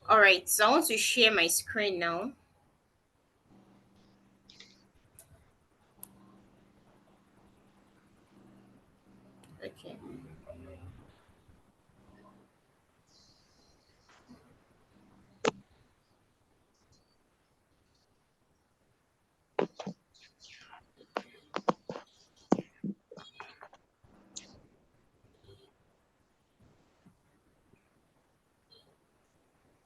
All right, so I want to share my screen now. Okay.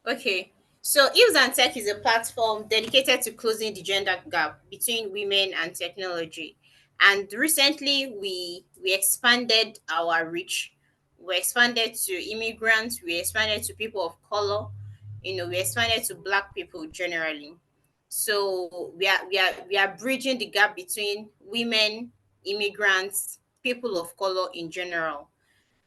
Okay. So Eves and Tech is a platform dedicated to closing the gender gap between women and technology. And recently we expanded our reach. We expanded to immigrants, we expanded to people of color, we expanded to black people generally. So we are bridging the gap between women, immigrants, people of color in general.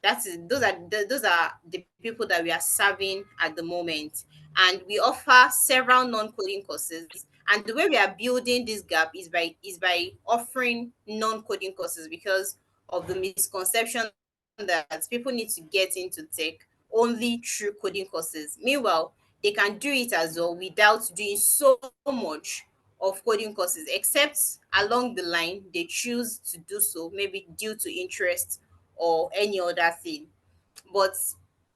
That is those are the people that we are serving at the moment, and we offer several non-coding courses. And the way we are building this gap is by offering non-coding courses, because of the misconception that people need to get into tech only through coding courses. Meanwhile, they can do it as well without doing so much of coding courses, except along the line they choose to do so, maybe due to interest or any other thing. But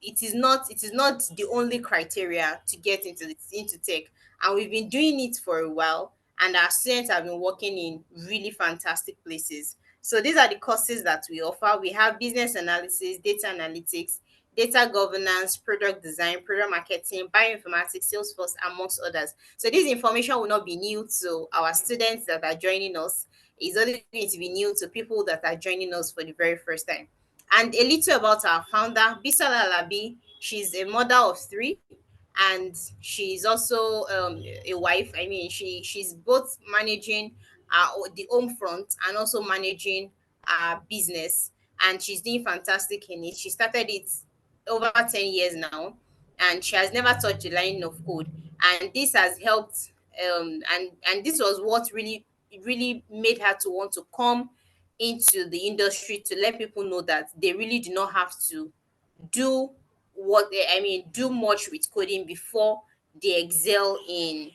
it is not the only criteria to get into tech. And we've been doing it for a while, and our students have been working in really fantastic places. So these are the courses that we offer. We have business analysis, data analytics, data governance, product design, product marketing, bioinformatics, Salesforce, amongst others. So this information will not be new to our students that are joining us. It's only going to be new to people that are joining us for the very first time. And a little about our founder, Bisola Alabi. She's a mother of three, and she's also a wife. I mean, she's both managing the home front and also managing our business, and she's doing fantastic in it. She started it over 10 years now, and she has never touched a line of code. And this has helped, and this was what really made her to want to come into the industry, to let people know that they really do not have to do do much with coding before they excel in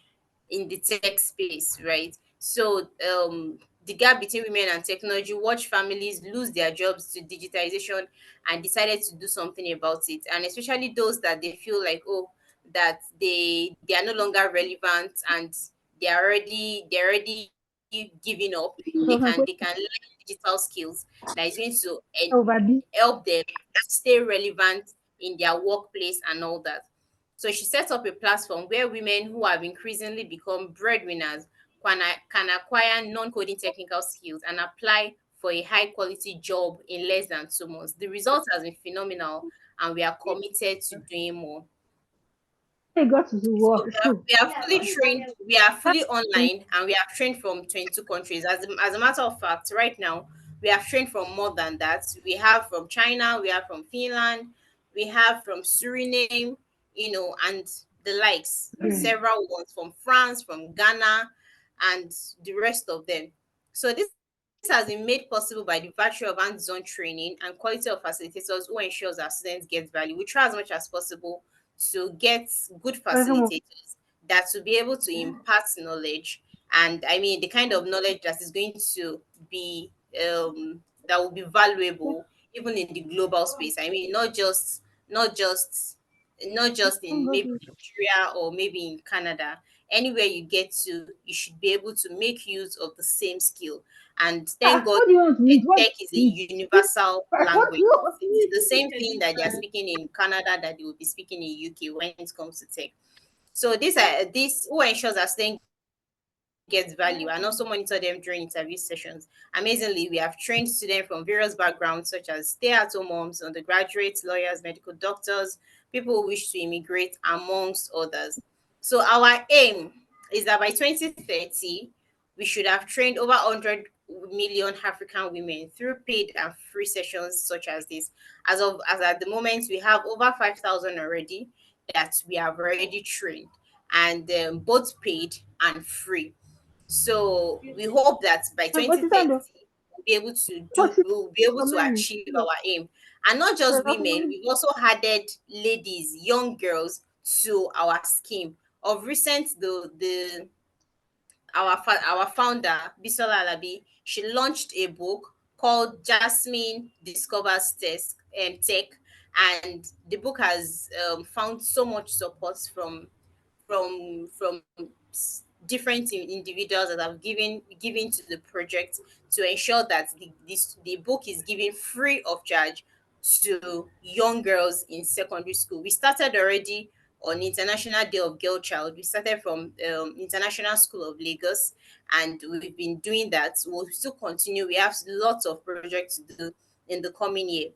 the tech space, right? So the gap between women and technology, watch families lose their jobs to digitization, and decided to do something about it. And especially those that they feel like, oh, that they are no longer relevant, and they're already giving up. They can learn digital skills that is going to Overbí. help them stay relevant in their workplace and all that. So she set up a platform where women who have increasingly become breadwinners can acquire non-coding technical skills and apply for a high quality job in less than 2 months. The result has been phenomenal, and we are committed to doing more. They got to So work. we are fully trained, we are fully online, and we have trained from 22 countries. As a matter of fact, right now, we have trained from more than that. We have from China, we have from Finland, we have from Suriname, and the likes, several ones from France, from Ghana, and the rest of them. So this has been made possible by the virtue of hands-on training and quality of facilitators who ensures our students get value. We try as much as possible to get good facilitators that will be able to impart knowledge, and I mean the kind of knowledge that is going to be that will be valuable even in the global space. I mean, not just not just in maybe Nigeria or maybe in Canada. Anywhere you get to, you should be able to make use of the same skill. And thank God, What do you want to eat? What tech is a do you eat? universal What do language. you want to It's eat? the same thing that they are speaking in Canada that they will be speaking in UK when it comes to tech. So this who ensures that students get value and also monitor them during interview sessions. Amazingly, we have trained students from various backgrounds such as stay-at-home moms, undergraduates, lawyers, medical doctors, people who wish to immigrate, amongst others. So our aim is that by 2030, we should have trained over 100 million African women through paid and free sessions such as this. As at the moment, we have over 5,000 already that we have already trained, and both paid and free. So we hope that by But it's under. 2030 But it's we'll be able to online. achieve our aim. And not just women, we've also added ladies, young girls to our scheme. Of recent, the our founder Bisola Alabi, she launched a book called Jasmine Discovers Tech, and the book has found so much support from different individuals that have given to the project to ensure that the book is given free of charge to young girls in secondary school. We started already on International Day of Girl Child. We started from International School of Lagos, and we've been doing that. We'll still continue. We have lots of projects to do in the coming year.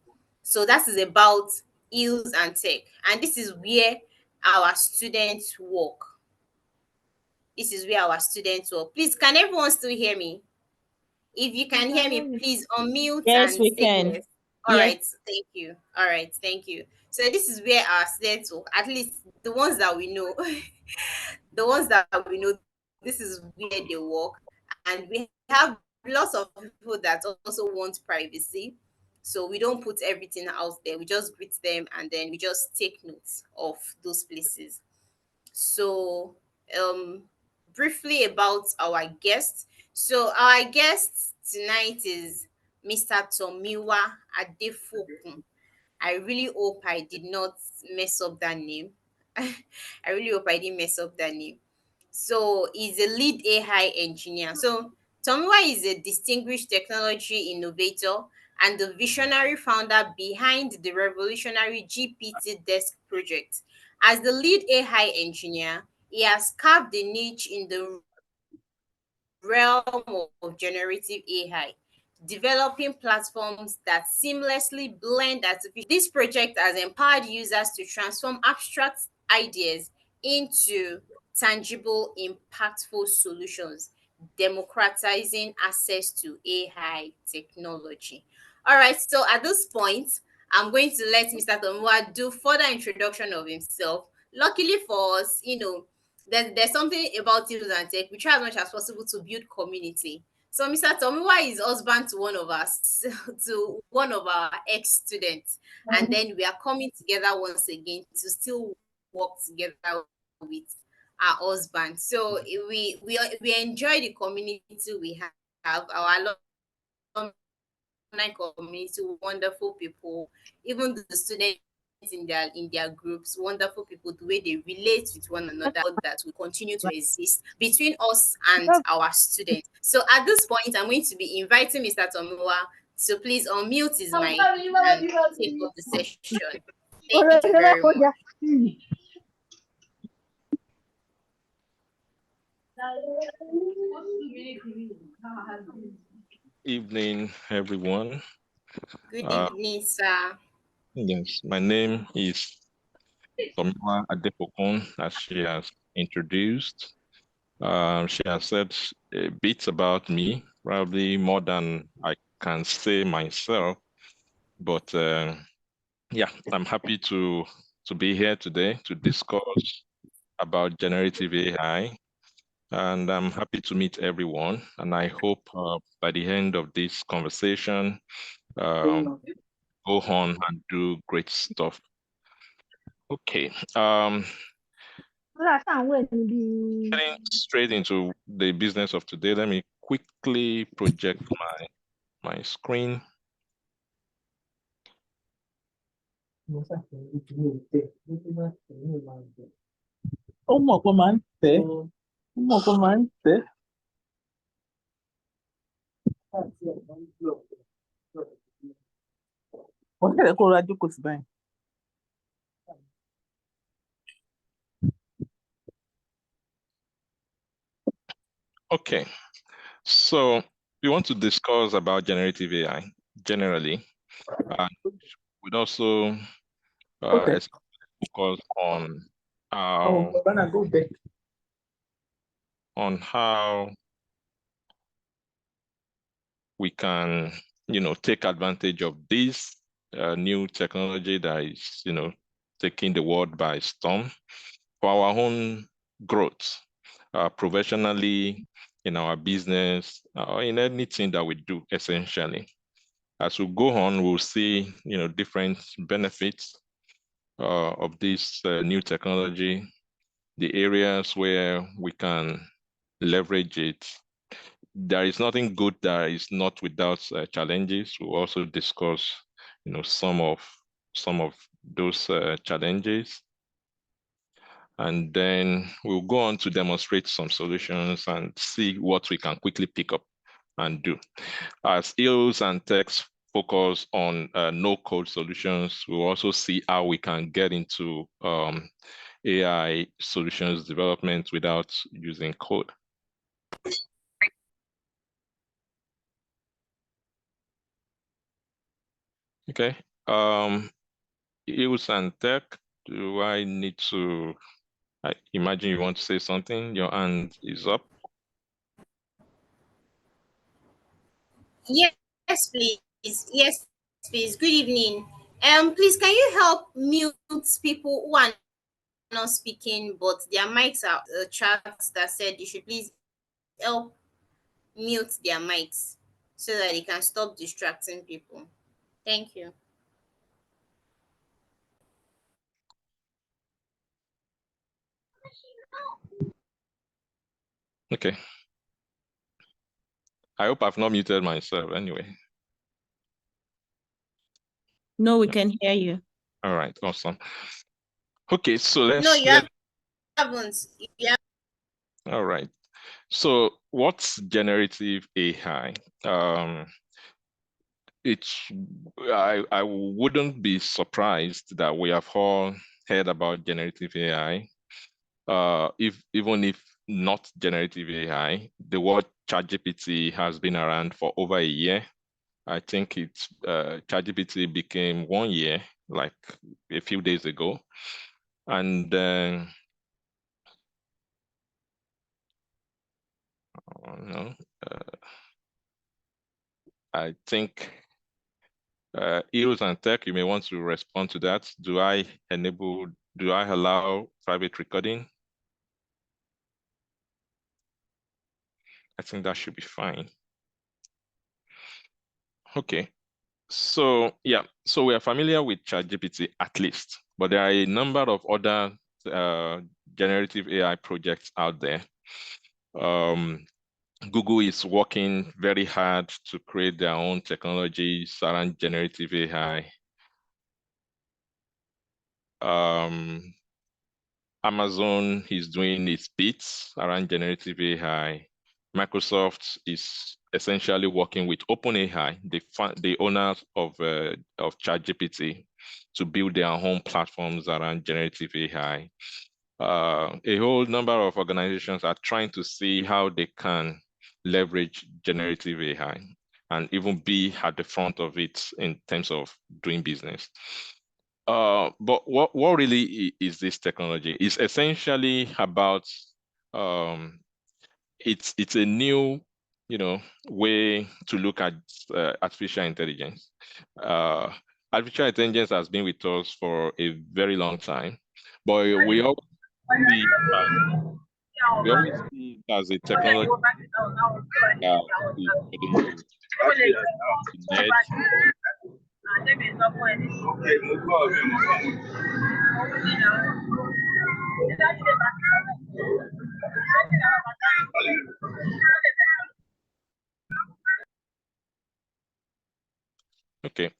So that is about Heels and Tech, and this is where our students work. This is where our students work. Please, can everyone still hear me? If you We can can hear hear me, you. please unmute Yes, and we say can. yes. All Yes. right, thank you. All right, thank you. So this is where our students work, at least the ones that we know. The ones that we know, this is where they work. And we have lots of people that also want privacy. So we don't put everything out there. We just greet them and then we just take notes of those places. So, um, briefly about our guest. So, our guest tonight is Mr. Tomiwa Adefokun. I really hope I did not mess up that name. I really hope I didn't mess up that name. So he's a lead AI engineer. So Tomiwa is a distinguished technology innovator and the visionary founder behind the revolutionary GPT Desk project. As the lead AI engineer, he has carved a niche in the realm of generative AI, developing platforms that seamlessly blend artificial. This project has empowered users to transform abstract ideas into tangible, impactful solutions, democratizing access to AI technology. All right, so at this point, I'm going to let Mr. Tomiwa do further introduction of himself. Luckily for us, there's something about Tools and Tech. We try as much as possible to build community. So Mr. Tomiwa is husband to one of us, to one of our ex-students. And then we are coming together once again to still work together with our husband. So we enjoy the community we have, our alumni community, wonderful people, even the students in their groups, wonderful people, the way they relate with one another, that will continue to exist between us and Because our students. So at this point, I'm going to be inviting Mr. Tomiwa to please unmute his mic and take up the session. Thank you already very for much. their see. Evening, everyone. Good Uh, evening, sir. yes, my name is Tomiwa Adefokun, as she has introduced. She has said a bit about me, probably more than I can say myself. But yeah, I'm happy to be here today to discuss about generative AI, and I'm happy to meet everyone. And I hope by the end of this conversation, go on and do great stuff. Okay. Last time when the Getting straight into the business of today, let me quickly project my screen. Ó mọ̀ pé máa ń tẹ̀. Ó mọ̀ pé máa ń tẹ̀. Wọ́n kẹ̀lẹ́ kó ra jókòó sí báyìí. Okay. So we want to discuss about generative AI generally, and we'd also Okay. focus on Oh, how Baba, go back. on how we can, take advantage of this new technology that is, taking the world by storm for our own growth, professionally, in our business, or in anything that we do, essentially. As we go on, we'll see, different benefits of this new technology, the areas where we can leverage it. There is nothing good that is not without challenges. We'll also discuss, some of those challenges, and then we'll go on to demonstrate some solutions and see what we can quickly pick up and do. As EOS and techs focus on no-code solutions, we'll also see how we can get into AI solutions development without using code. Okay. EOS and tech, do I need to, I imagine you want to say something? Your hand is up. Yes, please. Yes, please. Good evening. Please, can you help mute people who are not speaking, but their mics are chats that said you should please help mute their mics so that they can stop distracting people. Thank you. Okay. I hope I've not muted myself anyway. No, we can hear you. All right, awesome. Okay, so No, let's you haven't. You have all right. So what's generative AI? I wouldn't be surprised that we have all heard about generative AI. Even if not generative AI, the word ChatGPT has been around for over a year. I think it's ChatGPT became 1 year, like a few days ago, and no, I think Eros and Tech, you may want to respond to that. Do I allow private recording? I think that should be fine. Okay. So yeah, so we are familiar with ChatGPT at least, but there are a number of other generative AI projects out there. Google is working very hard to create their own technologies around generative AI. Amazon is doing its bits around generative AI. Microsoft is essentially working with OpenAI, the owners of ChatGPT, to build their own platforms around generative AI. A whole number of organizations are trying to see how they can leverage generative AI and even be at the front of it in terms of doing business. But what really is this technology? It's essentially about it's a new, way to look at artificial intelligence. Uh, Artificial intelligence has been with us for a very long time, but see, uh, we always see it as a technology that is for the nerds. Okay.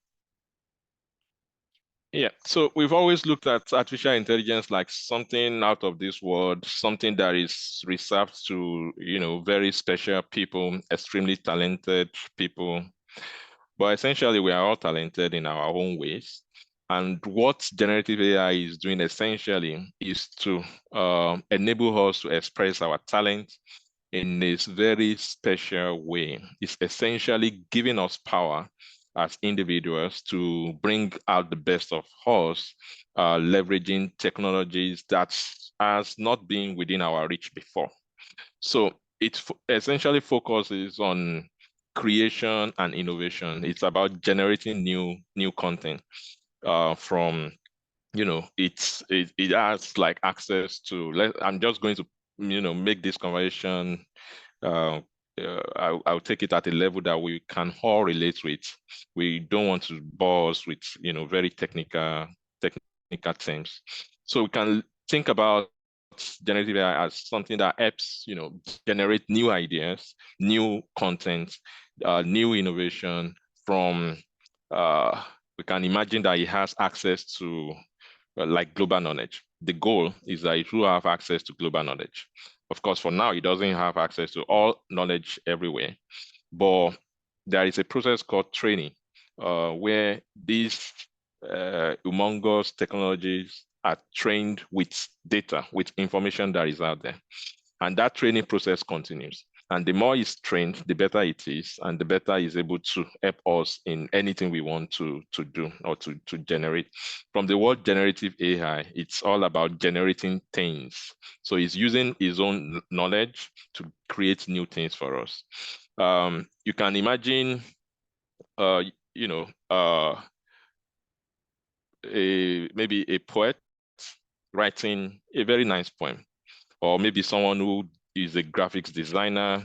Yeah, so we've always looked at artificial intelligence like something out of this world, something that is reserved to, very special people, extremely talented people. But essentially, we are all talented in our own ways. And what generative AI is doing essentially is to enable us to express our talent in this very special way. It's essentially giving us power as individuals to bring out the best of us, leveraging technologies that has not been within our reach before. So it essentially focuses on creation and innovation. It's about generating new content from, it has like access to, I'm just going to, make this conversation, I'll take it at a level that we can all relate with. We don't want to bore us with, very technical technical terms. So we can think about generative AI as something that helps, generate new ideas, new content, new innovation from, we can imagine that it has access to like global knowledge. The goal is that it will have access to global knowledge. Of course, for now, it doesn't have access to all knowledge everywhere, but there is a process called training, where these humongous technologies are trained with data, with information that is out there. And that training process continues. And the more it's trained, the better it is, and the better it's able to help us in anything we want to do or to generate. From the word generative AI, it's all about generating things. So it's using its own knowledge to create new things for us. You can imagine, maybe a poet writing a very nice poem, or maybe someone who is a graphics designer,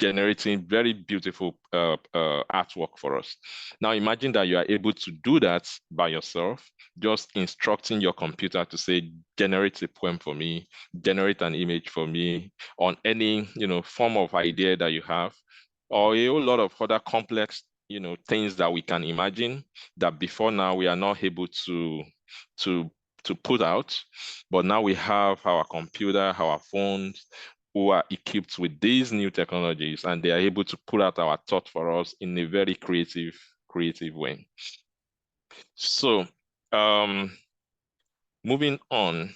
generating very beautiful artwork for us. Now imagine that you are able to do that by yourself, just instructing your computer to say, generate a poem for me, generate an image for me on any, form of idea that you have, or a whole lot of other complex, things that we can imagine that before now we are not able to put out. But now we have our computer, our phones, who are equipped with these new technologies, and they are able to put out our thought for us in a very creative way. So moving on,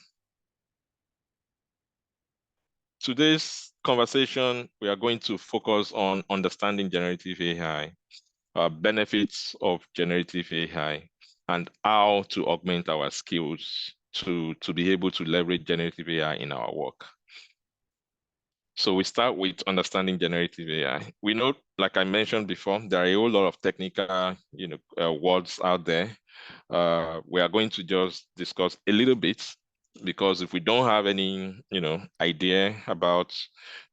today's conversation, we are going to focus on understanding generative AI, benefits of generative AI, and how to augment our skills to be able to leverage generative AI in our work. So we start with understanding generative AI. We know, like I mentioned before, there are a whole lot of technical, words out there. We are going to just discuss a little bit, because if we don't have any, idea about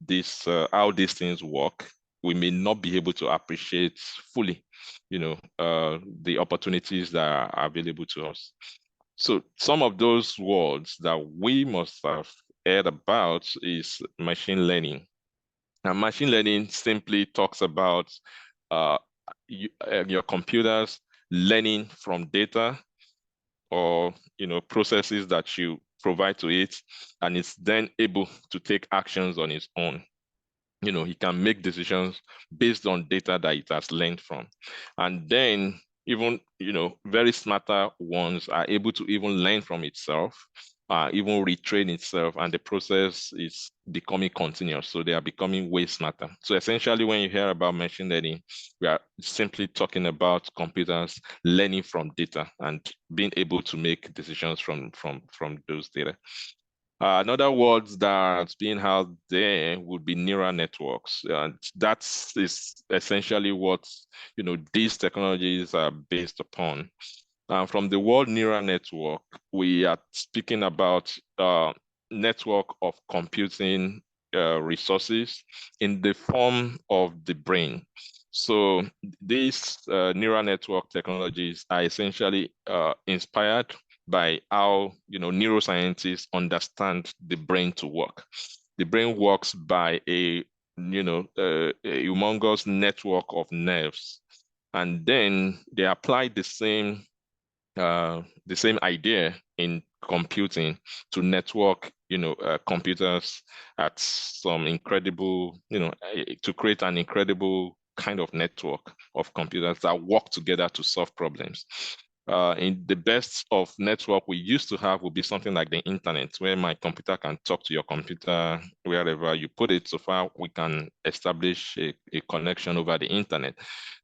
this, how these things work, we may not be able to appreciate fully, the opportunities that are available to us. So some of those words that we must have heard about is machine learning. Now, machine learning simply talks about your computers learning from data, or processes that you provide to it, and it's then able to take actions on its own. He can make decisions based on data that it has learned from. And then even, very smarter ones are able to even learn from itself, even retrain itself, and the process is becoming continuous. So they are becoming way smarter. So essentially, when you hear about machine learning, we are simply talking about computers learning from data and being able to make decisions from those data. Another word that's being held there would be neural networks. That is essentially what these technologies are based upon. From the word neural network, we are speaking about network of computing resources in the form of the brain. So these neural network technologies are essentially inspired by how neuroscientists understand the brain to work. The brain works by a humongous network of nerves, and then they apply the same idea in computing to network computers at some incredible to create an incredible kind of network of computers that work together to solve problems. In the best of network we used to have would be something like the internet, where my computer can talk to your computer wherever you put it. So far, we can establish a connection over the internet.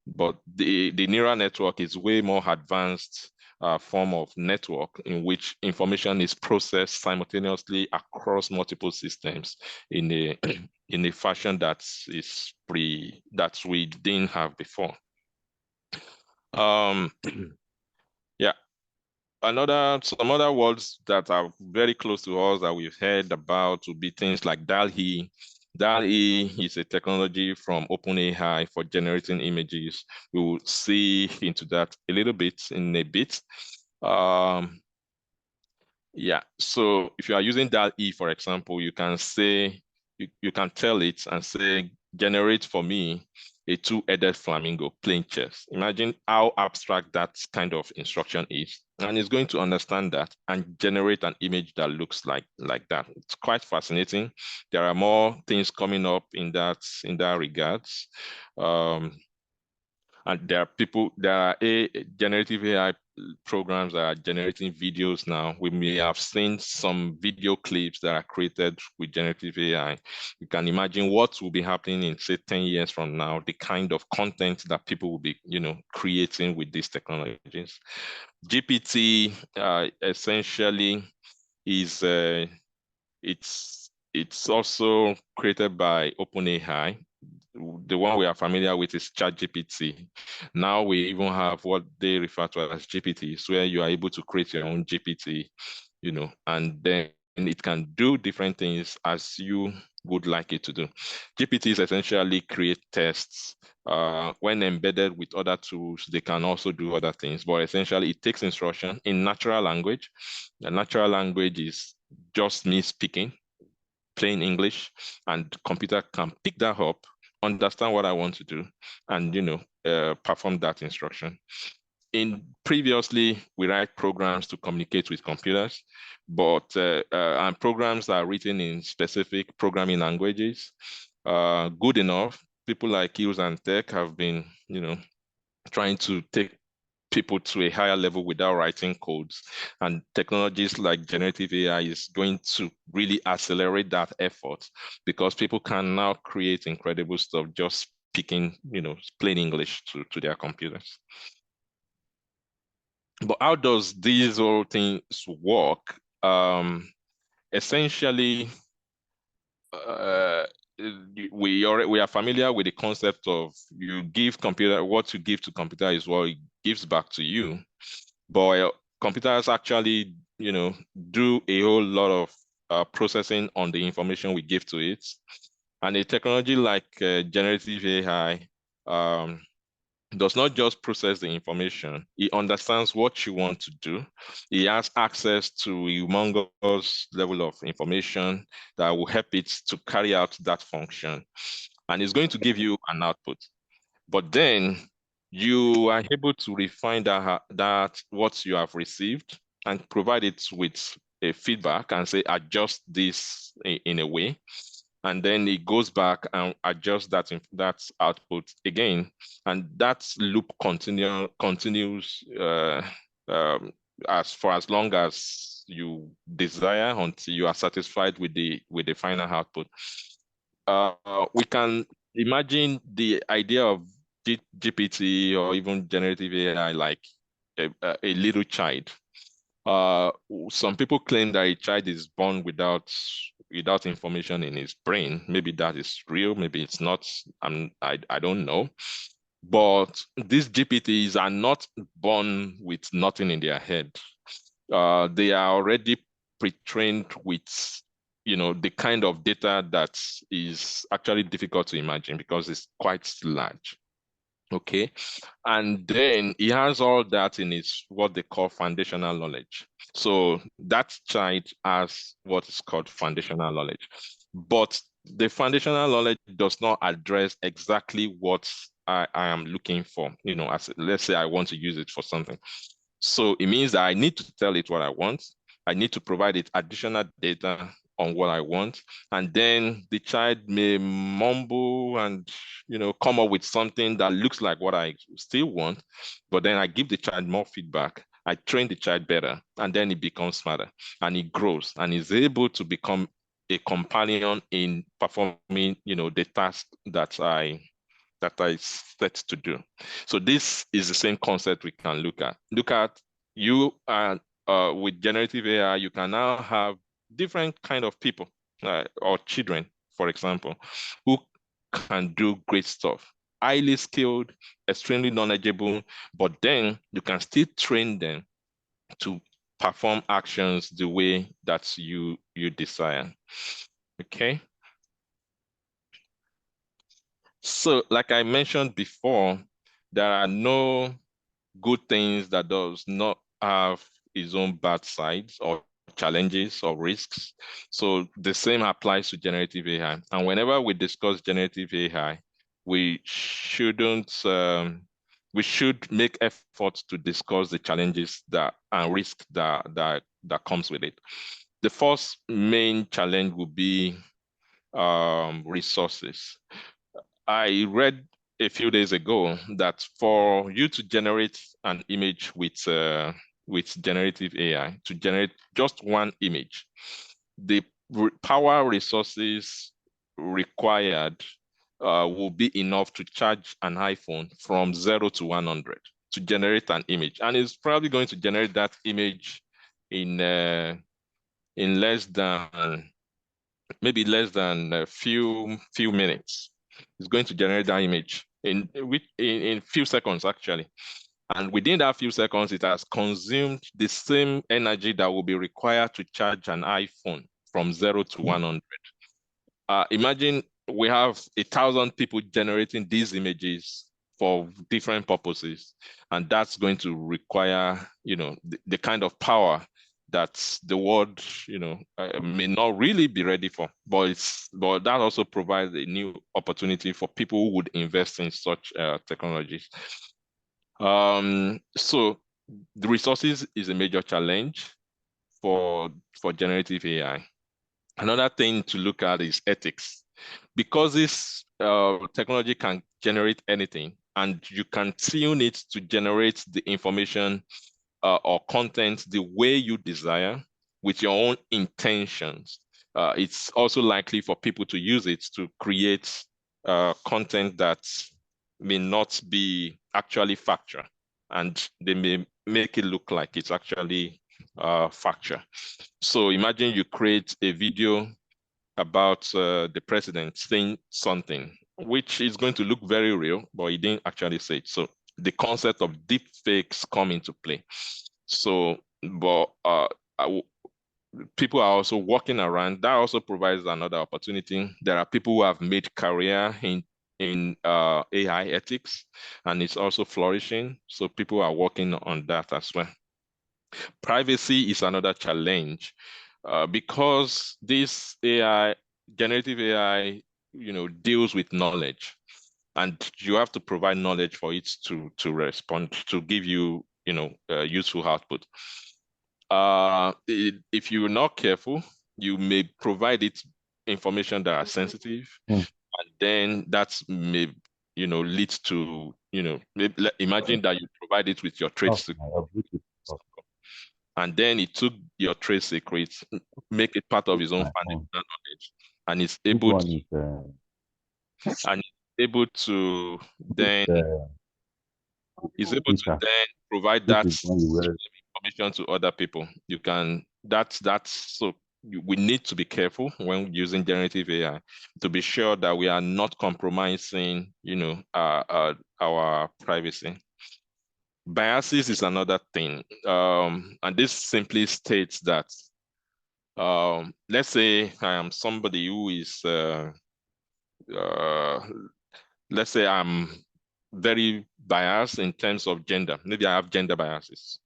But the neural network is way more advanced form of network in which information is processed simultaneously across multiple systems in a in a fashion that we didn't have before. Yeah. Some other words that are very close to us that we've heard about would be things like DALL-E. DALL-E is a technology from OpenAI for generating images. We will see into that a little bit in a bit. Yeah. So if you are using DAL-E, for example, you can say, you can tell it and say, generate for me a two-headed flamingo playing chess. Imagine how abstract that kind of instruction is. And it's going to understand that and generate an image that looks like that. It's quite fascinating. There are more things coming up in that regards. And there are generative AI programs that are generating videos now. We may have seen some video clips that are created with generative AI. You can imagine what will be happening in, say, 10 years from now, the kind of content that people will be, creating with these technologies. GPT essentially is it's also created by OpenAI. The one we are familiar with is ChatGPT. Now we even have what they refer to as GPTs, where you are able to create your own GPT, and then it can do different things as you would like it to do. GPTs essentially create tests. When embedded with other tools, they can also do other things, but essentially it takes instruction in natural language. The natural language is just me speaking plain English, and computer can pick that up, understand what I want to do, and perform that instruction. Previously, we write programs to communicate with computers, but and programs are written in specific programming languages. Good enough. People like Hughes and Tech have been, trying to take people to a higher level without writing codes. And technologies like generative AI is going to really accelerate that effort, because people can now create incredible stuff just speaking, plain English to their computers. But how does these all things work? Essentially, we are familiar with the concept of you give computer, what you give to computer is what it gives back to you. But computers actually, do a whole lot of processing on the information we give to it. And a technology like generative AI does not just process the information. It understands what you want to do. It has access to a humongous level of information that will help it to carry out that function. And it's going to give you an output. But then you are able to refine that what you have received and provide it with a feedback and say, adjust this in a way. And then it goes back and adjusts that output again. And that loop continues as long as you desire, until you are satisfied with the final output. We can imagine the idea of GPT or even generative AI like a little child. Some people claim that a child is born without information in his brain. Maybe that is real, maybe it's not. I don't know. But these GPTs are not born with nothing in their head. They are already pre-trained with the kind of data that is actually difficult to imagine because it's quite large. Okay. And then he has all that in his what they call foundational knowledge. So that child has what is called foundational knowledge. But the foundational knowledge does not address exactly what I am looking for, as let's say I want to use it for something. So it means that I need to tell it what I want. I need to provide it additional data on what I want. And then the child may mumble and, come up with something that looks like what I still want. But then I give the child more feedback. I train the child better, and then it becomes smarter and it grows and is able to become a companion in performing, the task that I set to do. So this is the same concept we can look at. Look at you and with generative AI, you can now have different kind of people or children, for example, who can do great stuff, highly skilled, extremely knowledgeable, but then you can still train them to perform actions the way that you desire. Okay. So, like I mentioned before, there are no good things that does not have its own bad sides or challenges or risks. So the same applies to generative AI. And whenever we discuss generative AI, we we should make efforts to discuss the challenges and risk that comes with it. The first main challenge would be resources. I read a few days ago that for you to generate an image with generative AI, to generate just one image, the power resources required will be enough to charge an iPhone from 0 to 100 to generate an image, and it's probably going to generate that image in less than a few minutes. It's going to generate that image in few seconds actually. And within that few seconds, it has consumed the same energy that will be required to charge an iPhone from 0 to 100. Imagine we have 1,000 people generating these images for different purposes, and that's going to require, the kind of power that the world, may not really be ready for. But that also provides a new opportunity for people who would invest in such technologies. So the resources is a major challenge for generative AI. Another thing to look at is ethics. Because this technology can generate anything, and you can tune it to generate the information or content the way you desire with your own intentions. It's also likely for people to use it to create content that may not be actually factual, and they may make it look like it's actually factual. So imagine you create a video about the president saying something, which is going to look very real, but he didn't actually say it. So the concept of deep fakes come into play. So, but people are also working around. That also provides another opportunity. There are people who have made career in AI ethics, and it's also flourishing. So people are working on that as well. Privacy is another challenge because this generative AI, deals with knowledge, and you have to provide knowledge for it to respond, to give you, useful output. If you're not careful, you may provide it information that are sensitive, and then that may, lead to, imagine that you provide it with your trade secret, and then he took your trade secrets, make it part of his own financial knowledge, and is able to then provide that information to other people. You can we need to be careful when using generative AI to be sure that we are not compromising, our privacy. Biases is another thing, and this simply states that, let's say I am somebody who is, let's say I'm very biased in terms of gender. Maybe I have gender biases.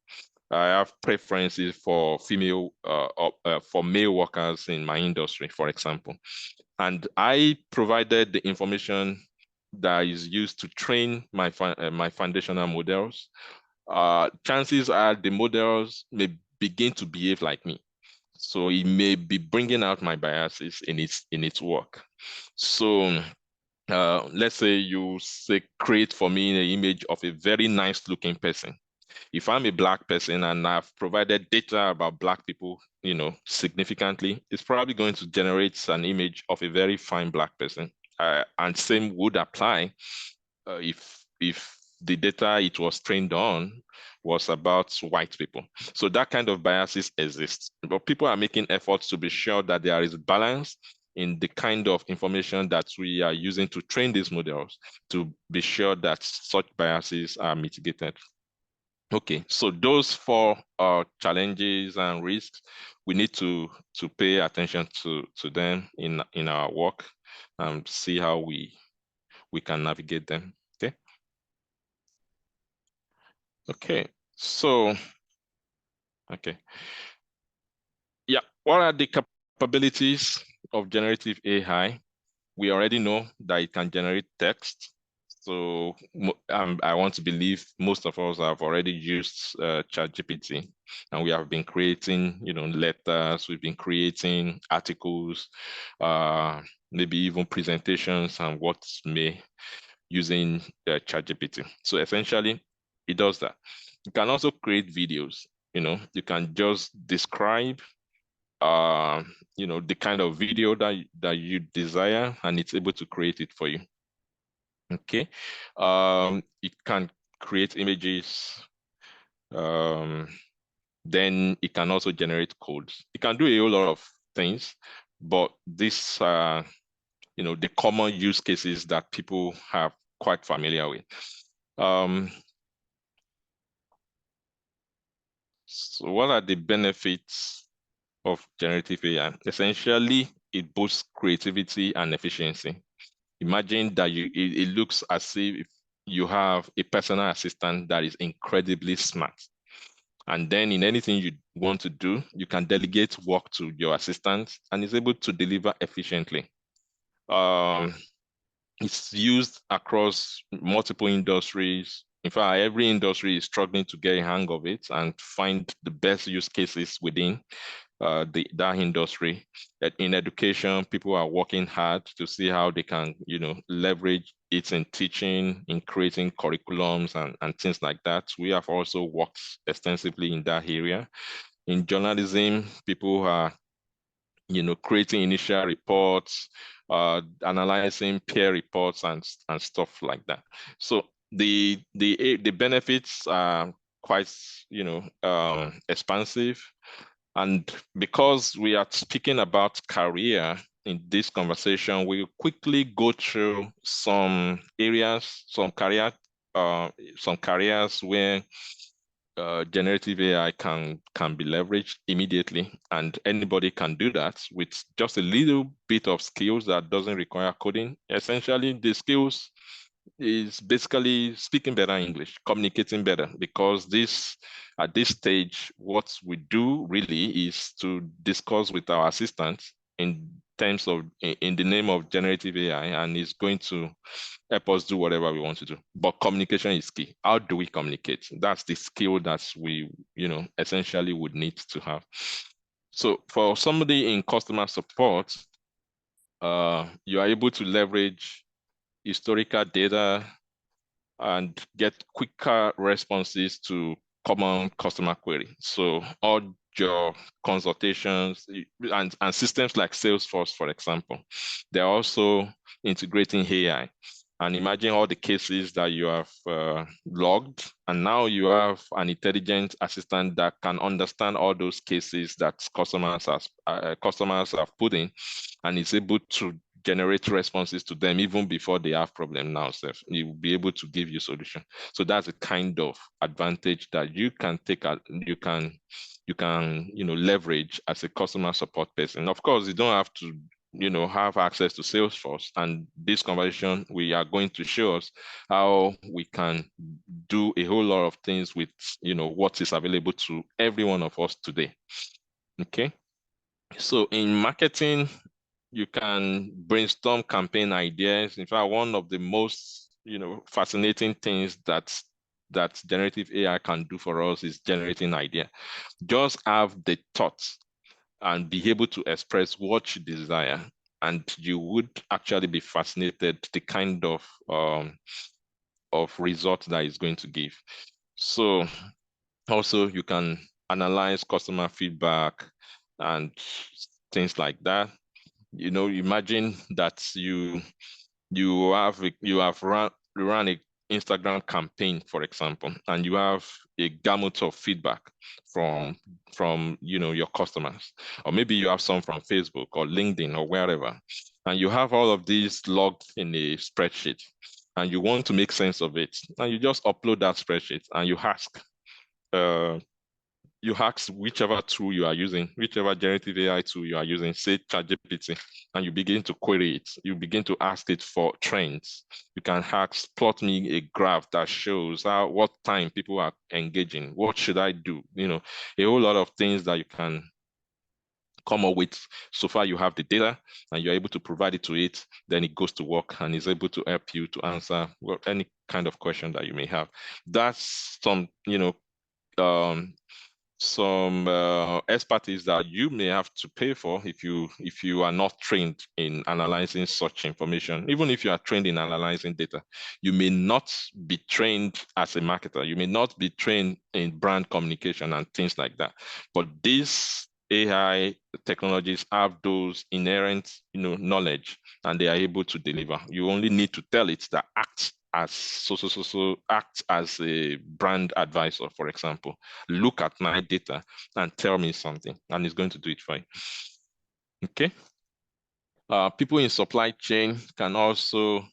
I have preferences for for male workers in my industry, for example. And I provided the information that is used to train my foundational models. Chances are the models may begin to behave like me. So it may be bringing out my biases in its work. So let's say you create for me an image of a very nice looking person. If I'm a Black person and I've provided data about Black people, significantly, it's probably going to generate an image of a very fine Black person. And same would apply if the data it was trained on was about white people. So that kind of biases exists. But people are making efforts to be sure that there is balance in the kind of information that we are using to train these models, to be sure that such biases are mitigated. Okay, so those 4 challenges and risks, we need to pay attention to them in our work and see how we can navigate them. Okay. Okay, so What are the capabilities of generative AI? We already know that it can generate text. So I want to believe most of us have already used ChatGPT, and we have been creating, letters. We've been creating articles, maybe even presentations and what may using ChatGPT. So essentially, it does that. You can also create videos. You can just describe uh, the kind of video that you desire, and it's able to create it for you. Okay. It can create images. Then it can also generate codes. It can do a whole lot of things, but these are, the common use cases that people have quite familiar with. So what are the benefits of generative AI? Essentially, it boosts creativity and efficiency. Imagine that it looks as if you have a personal assistant that is incredibly smart. And then in anything you want to do, you can delegate work to your assistant and is able to deliver efficiently. It's used across multiple industries. In fact, every industry is struggling to get a hang of it and find the best use cases within that industry. In education, people are working hard to see how they can, leverage it in teaching, in creating curriculums and things like that. We have also worked extensively in that area. In journalism, people are, creating initial reports, analyzing peer reports and stuff like that. So the benefits are quite, expansive. And because we are speaking about career in this conversation, we'll quickly go through some areas, some careers where generative AI can be leveraged immediately, and anybody can do that with just a little bit of skills that doesn't require coding. Essentially, the skills is basically speaking better English, communicating better, because at this stage, what we do really is to discuss with our assistants in terms of in the name of generative AI, and it's going to help us do whatever we want to do. But communication is key. How do we communicate? That's the skill that we, essentially would need to have. So for somebody in customer support, you are able to leverage historical data and get quicker responses to common customer query. So all your consultations and systems like Salesforce, for example, they're also integrating AI. And imagine all the cases that you have logged, and now you have an intelligent assistant that can understand all those cases that customers have put in, and is able to generate responses to them even before they have problem now. So it will be able to give you solution. So that's a kind of advantage that you can take. You can leverage as a customer support person. Of course, you don't have to have access to Salesforce. And this conversation, we are going to show us how we can do a whole lot of things with what is available to every one of us today. Okay. So in marketing, you can brainstorm campaign ideas. In fact, one of the most fascinating things that generative AI can do for us is generating idea. Just have the thoughts and be able to express what you desire, and you would actually be fascinated the kind of result that is going to give. So also you can analyze customer feedback and things like that. Imagine that you have run a Instagram campaign, for example, and you have a gamut of feedback from your customers, or maybe you have some from Facebook or LinkedIn or wherever, and you have all of these logged in a spreadsheet, and you want to make sense of it, and you just upload that spreadsheet and uh, you ask whichever tool you are using, whichever generative AI tool you are using, say ChatGPT, and you begin to query it. You begin to ask it for trends. You can ask, plot me a graph that shows what time people are engaging. What should I do? A whole lot of things that you can come up with. So far, you have the data and you're able to provide it to it. Then it goes to work and is able to help you to answer any kind of question that you may have. That's some, some expertise that you may have to pay for if you are not trained in analyzing such information. Even if you are trained in analyzing data, you may not be trained as a marketer. You may not be trained in brand communication and things like that. But these AI technologies have those inherent, knowledge, and they are able to deliver. You only need to tell it that act as a brand advisor, for example. Look at my data and tell me something, and it's going to do it for you. Okay. People in supply chain can also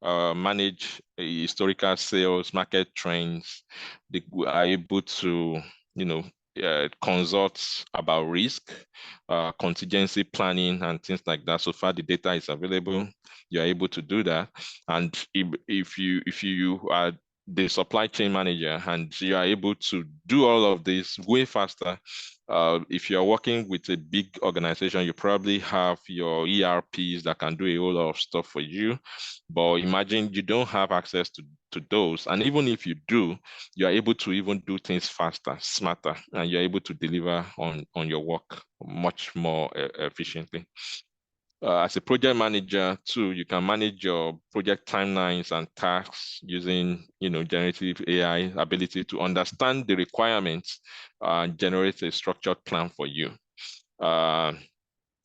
manage historical sales, market trends. They are able to, consult about risk, contingency planning, and things like that. So far, the data is available. You are able to do that. And if you are the supply chain manager and you are able to do all of this way faster, if you're working with a big organization, you probably have your ERPs that can do a whole lot of stuff for you. But imagine you don't have access to those. And even if you do, you are able to even do things faster, smarter, and you're able to deliver on your work much more efficiently. As a project manager too, you can manage your project timelines and tasks using, generative AI ability to understand the requirements and generate a structured plan for you.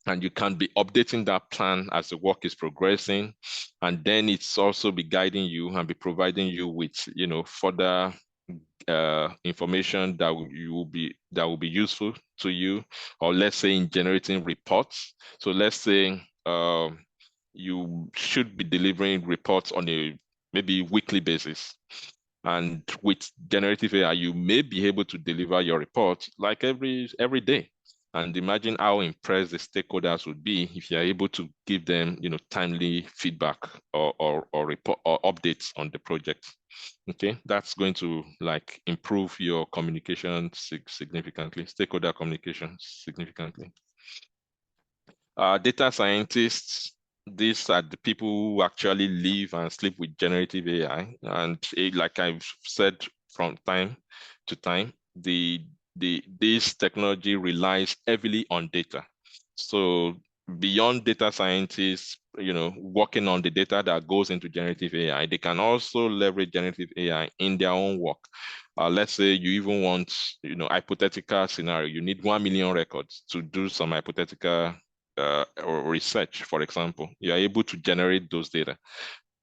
And you can be updating that plan as the work is progressing. And then it's also be guiding you and be providing you with, further information that will be useful to you, or let's say in generating reports. So let's say you should be delivering reports on a maybe weekly basis. And with generative AI, you may be able to deliver your report like every day. And imagine how impressed the stakeholders would be if you're able to give them, timely feedback or report or updates on the project. Okay, that's going to improve your communication significantly, stakeholder communication significantly. Data scientists, these are the people who actually live and sleep with generative AI. And like I've said from time to time, this technology relies heavily on data. So beyond data scientists, working on the data that goes into generative AI, they can also leverage generative AI in their own work. Let's say you even want, hypothetical scenario, you need 1 million records to do some hypothetical or research, for example. You're able to generate those data.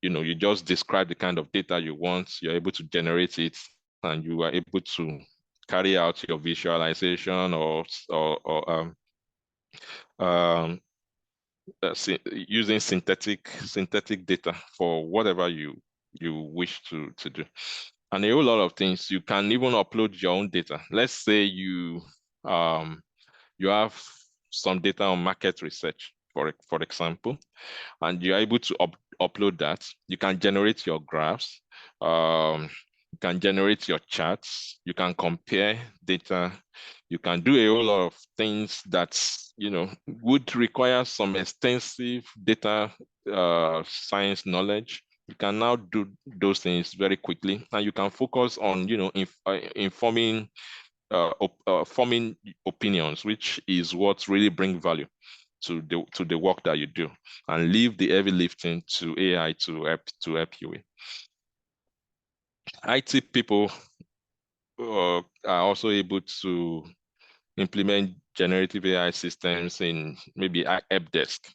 You just describe the kind of data you want, you're able to generate it, and you are able to carry out your visualization or using synthetic data for whatever you wish to do. And a whole lot of things. You can even upload your own data. Let's say you have some data on market research, for example, and you're able to upload that. You can generate your graphs. You can generate your charts. You can compare data. You can do a whole lot of things that would require some extensive data science knowledge. You can now do those things very quickly, and you can focus on informing forming opinions, which is what really brings value to the work that you do, and leave the heavy lifting to AI to help you with. IT people are also able to implement generative AI systems in maybe help desk.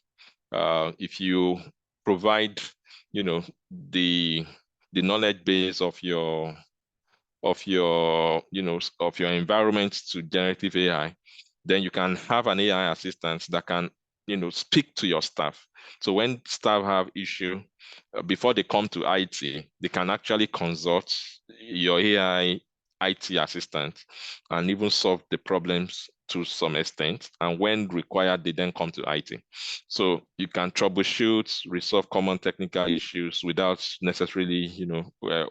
If you provide, the knowledge base of your environment to generative AI, then you can have an AI assistant that can, speak to your staff. So when staff have issue, before they come to IT, they can actually consult your AI IT assistant and even solve the problems to some extent. And when required, they then come to IT. So you can troubleshoot, resolve common technical issues without necessarily,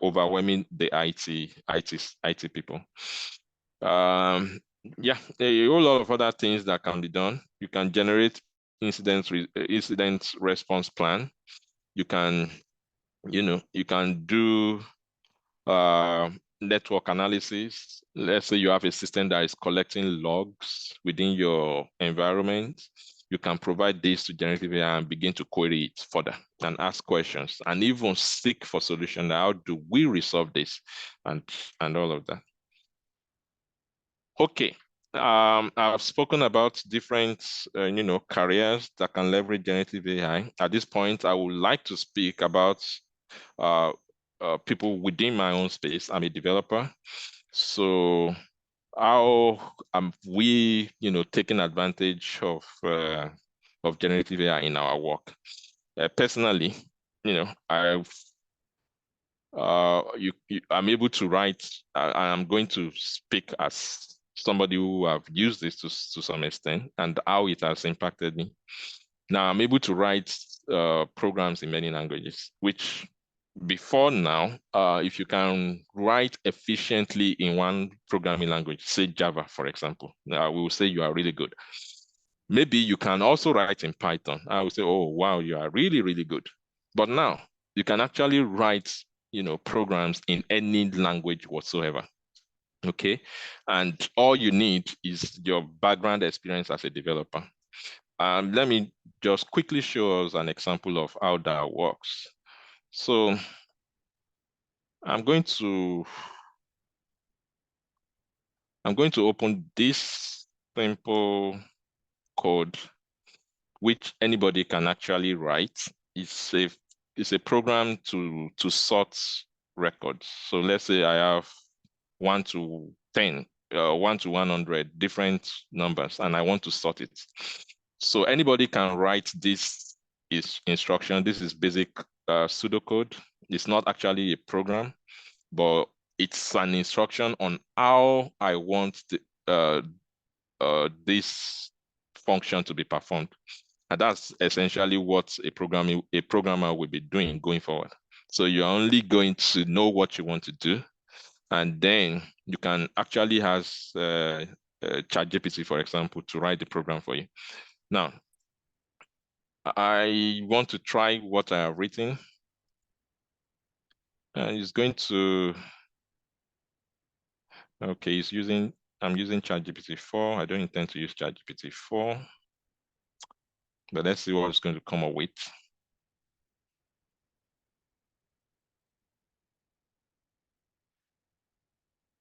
overwhelming the IT people. yeah, a whole lot of other things that can be done. You can generate incident response plan. You can, you can do network analysis. Let's say you have a system that is collecting logs within your environment. You can provide this to generative AI and begin to query it further and ask questions and even seek for solution. How do we resolve this and all of that? Okay. I've spoken about different, careers that can leverage generative AI. At this point, I would like to speak about uh, people within my own space. I'm a developer. So how we, taking advantage of generative AI in our work? Personally, I've I'm able to write. I'm going to speak as somebody who have used this to some extent and how it has impacted me. Now I'm able to write programs in many languages, which before now, if you can write efficiently in one programming language, say Java, for example, we will say you are really good. Maybe you can also write in Python. I will say, oh, wow, you are really, really good. But now you can actually write, programs in any language whatsoever. Okay. And all you need is your background experience as a developer. Let me just quickly show us an example of how that works. So I'm going to open this simple code, which anybody can actually write. It's a program to sort records. So let's say I have 1 to 10, 1 to 100 different numbers, and I want to sort it. So anybody can write this instruction. This is basic pseudocode. It's not actually a program, but it's an instruction on how I want this function to be performed. And that's essentially what a programmer will be doing going forward. So you're only going to know what you want to do, and then you can actually ask ChatGPT, for example, to write the program for you. Now, I want to try what I have written. It's going to, okay, I'm using ChatGPT 4. I don't intend to use ChatGPT 4, but let's see what it's going to come up with.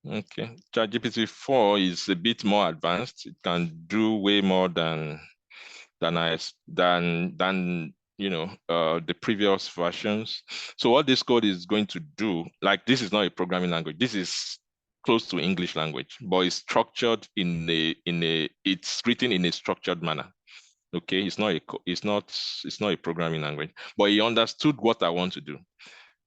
Okay, ChatGPT 4 is a bit more advanced. It can do way more than the previous versions. So what this code is going to do, like, this is not a programming language. This is close to English language, but it's structured it's written in a structured manner. Okay, it's not a programming language, but he understood what I want to do.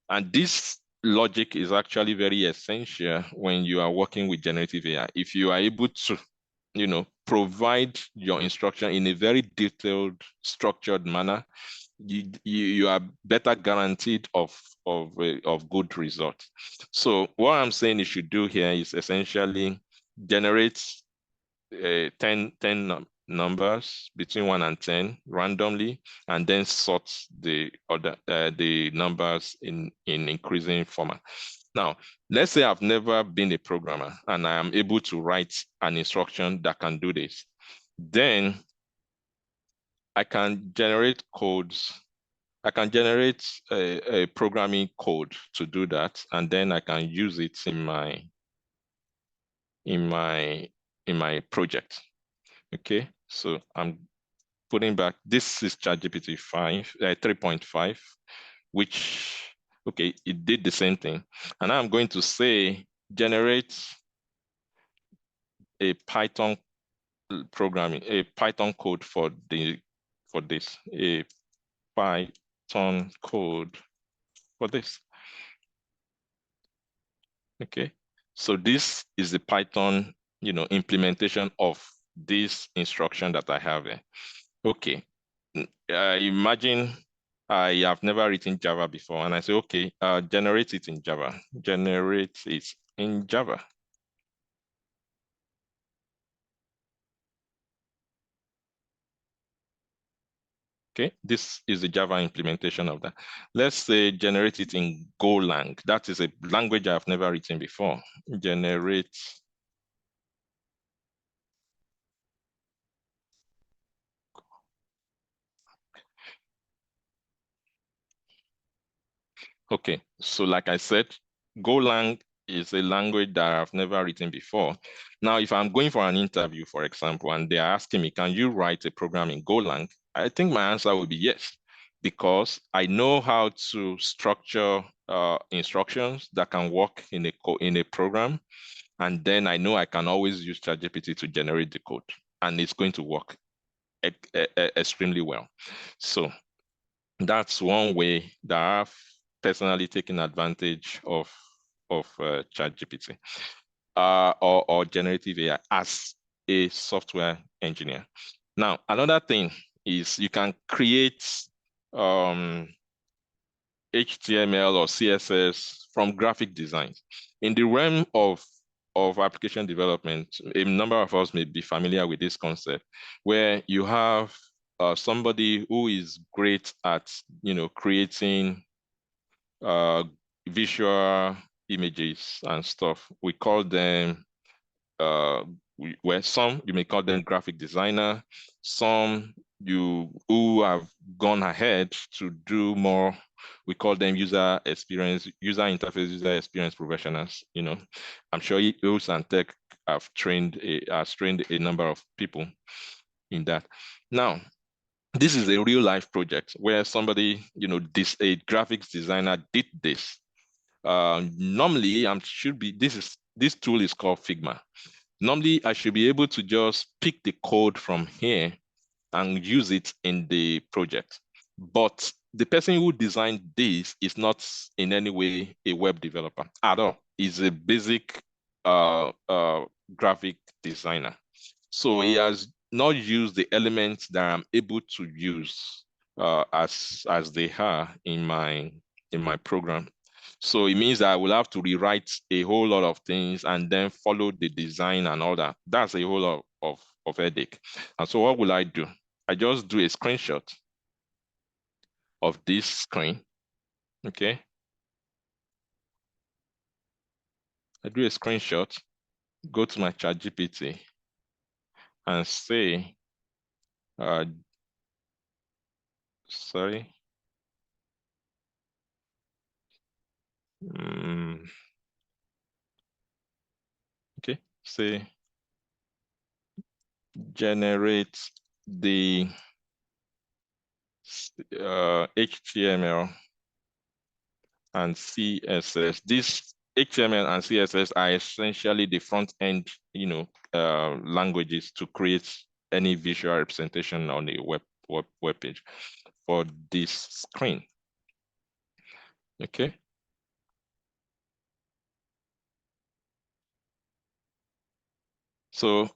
And this logic is actually very essential when you are working with generative AI. If you are able to, provide your instruction in a very detailed, structured manner, you are better guaranteed of good results. So what I'm saying you should do here is essentially generate 10 numbers between 1 and 10 randomly, and then sort the numbers in increasing format. Now, let's say I've never been a programmer and I am able to write an instruction that can do this. Then I can generate codes. I can generate a programming code to do that, and then I can use it in my project. Okay, so I'm putting back, this is ChatGPT 3.5, which, okay, it did the same thing. And I'm going to say, generate a Python code for this, a Python code for this. Okay, so this is the Python, implementation of this instruction that I have here. Okay, imagine I have never written Java before, and I say, okay, generate it in Java. Generate it in Java. Okay, this is the Java implementation of that. Let's say generate it in Golang. That is a language I've never written before. Generate. Okay, so like I said, Golang is a language that I've never written before. Now, if I'm going for an interview, for example, and they're asking me, can you write a program in Golang? I think my answer would be yes, because I know how to structure instructions that can work in a program. And then I know I can always use ChatGPT to generate the code, and it's going to work extremely well. So that's one way that I've personally taken advantage of ChatGPT or generative AI as a software engineer. Now, another thing is you can create HTML or CSS from graphic design. In the realm of application development, a number of us may be familiar with this concept, where you have somebody who is great at creating visual images and stuff. We call them where some you may call them graphic designer, some who have gone ahead to do more, we call them user interface, user experience professionals. I'm sure Hills and Tech have trained a number of people in that. Now, this is a real life project where somebody, a graphics designer did this. Normally, this tool is called Figma. Normally, I should be able to just pick the code from here and use it in the project. But the person who designed this is not in any way a web developer at all. He's a basic graphic designer. So he has not used the elements that I'm able to use as they are in my program. So it means that I will have to rewrite a whole lot of things and then follow the design and all that. That's a whole lot of headache. And so what will I do? I just do a screenshot of this screen. Okay. I do a screenshot, go to my ChatGPT and say, sorry. Okay, say generate the HTML and CSS. This HTML and CSS are essentially the front end, languages to create any visual representation on a web page for this screen. Okay. So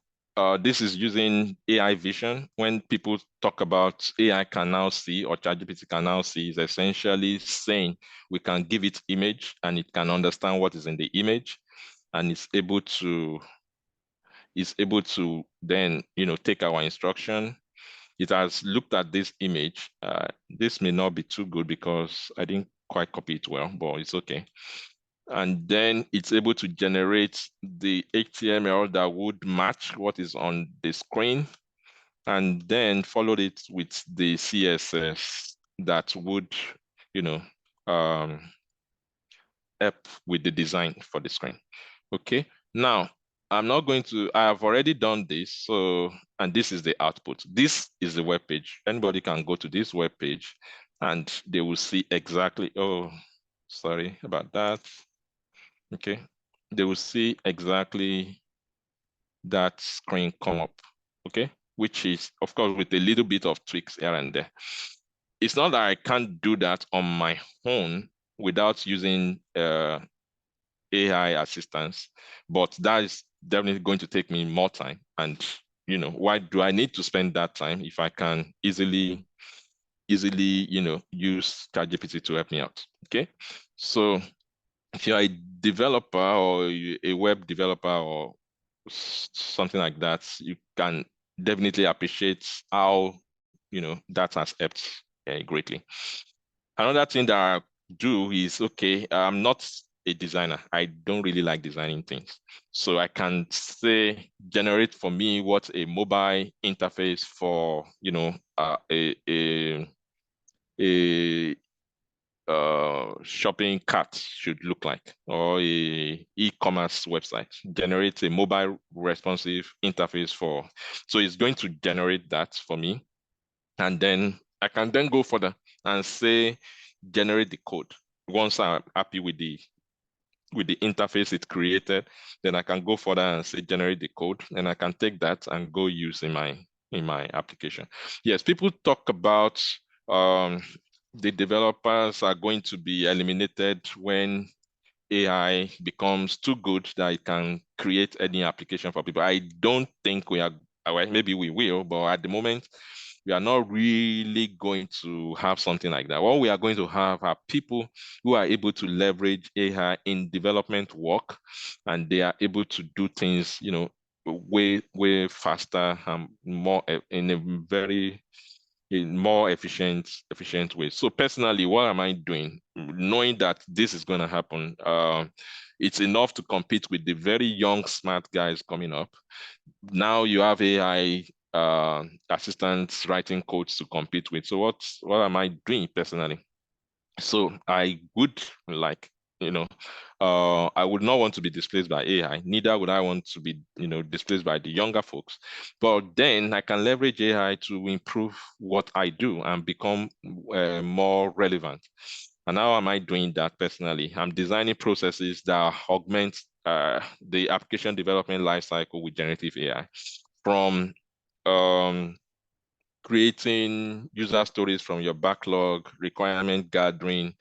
this is using AI vision. When people talk about AI can now see, or ChatGPT can now see, is essentially saying we can give it image and it can understand what is in the image, and it's able to then take our instruction. It has looked at this image. This may not be too good because I didn't quite copy it well, but it's okay. And then it's able to generate the HTML that would match what is on the screen, and then followed it with the CSS that would, help with the design for the screen. Okay, now I have already done this. And this is the output. This is the web page. Anybody can go to this web page and they will see exactly, oh, sorry about that. Okay, they will see exactly that screen come up, okay? Which is, of course, with a little bit of tweaks here and there. It's not that I can't do that on my own without using AI assistance, but that is definitely going to take me more time. And, why do I need to spend that time if I can easily, use ChatGPT to help me out, okay? So if you're a developer or a web developer or something like that, you can definitely appreciate how that has helped greatly. Another thing that I do is, okay, I'm not a designer. I don't really like designing things. So I can say, generate for me what a mobile interface for, a shopping cart should look like, or a e-commerce website. Generate a mobile responsive interface for. So it's going to generate that for me. And then I can then go further and say, generate the code. Once I'm happy with the interface it created, then I can go further and say generate the code, and I can take that and go use in my application. Yes, people talk about the developers are going to be eliminated when AI becomes too good that it can create any application for people. I don't think we are, well, maybe we will, but at the moment, we are not really going to have something like that. What we are going to have are people who are able to leverage AI in development work, and they are able to do things, way faster and more in a very more efficient way. So personally, what am I doing? Knowing that this is going to happen, it's enough to compete with the very young, smart guys coming up. Now you have AI assistants writing codes to compete with. So what am I doing personally? So I would like, I would not want to be displaced by AI. Neither would I want to be, displaced by the younger folks. But then I can leverage AI to improve what I do and become more relevant. And how am I doing that personally? I'm designing processes that augment the application development lifecycle with generative AI, from creating user stories from your backlog, requirement gathering,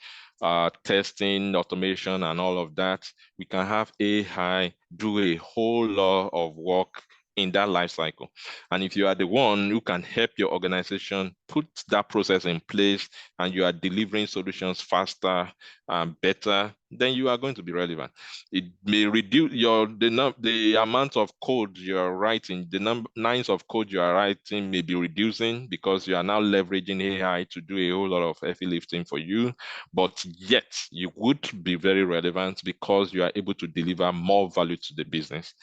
testing, automation, and all of that. We can have AI do a whole lot of work in that life cycle. And if you are the one who can help your organization put that process in place, and you are delivering solutions faster and better, then you are going to be relevant. It may reduce the amount of code you are writing, the lines of code you are writing may be reducing because you are now leveraging AI to do a whole lot of heavy lifting for you. But yet you would be very relevant because you are able to deliver more value to the business.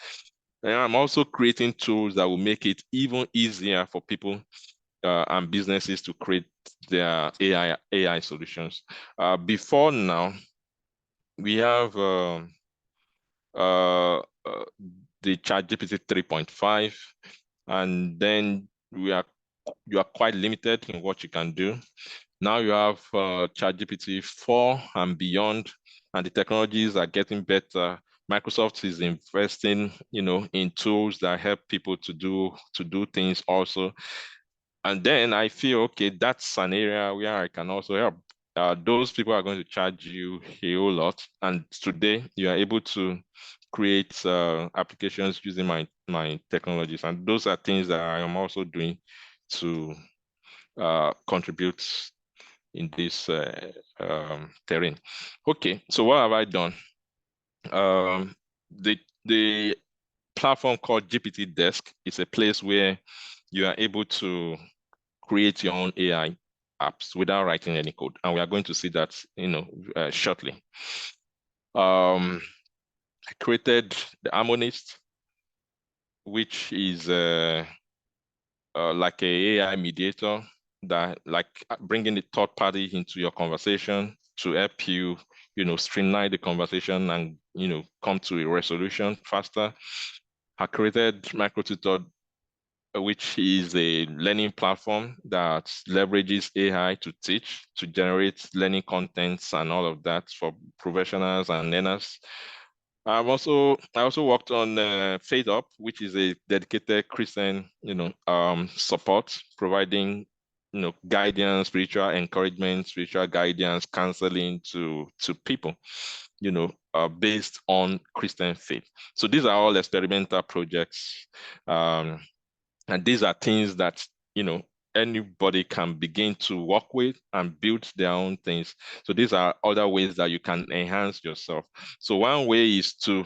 And I'm also creating tools that will make it even easier for people and businesses to create their AI solutions. Before now, we have the ChatGPT 3.5, and then you are quite limited in what you can do. Now you have ChatGPT 4 and beyond, and the technologies are getting better. Microsoft is investing, in tools that help people to do things also. And then I feel, okay, that's an area where I can also help. Those people are going to charge you a whole lot. And today you are able to create applications using my technologies. And those are things that I am also doing to contribute in this terrain. Okay, so what have I done? The platform called GPT Desk is a place where you are able to create your own AI apps without writing any code. And we are going to see that, shortly. I created the Harmonist, which is like a AI mediator that bringing the third party into your conversation to help you, streamline the conversation and, come to a resolution faster. I created MicroTutor, which is a learning platform that leverages AI to teach, to generate learning contents and all of that for professionals and learners. I also worked on Faith Up, which is a dedicated Christian, support, providing, guidance, spiritual encouragement, spiritual guidance, counseling to people, based on Christian faith. So these are all experimental projects. And these are things that, anybody can begin to work with and build their own things. So these are other ways that you can enhance yourself. So one way is to,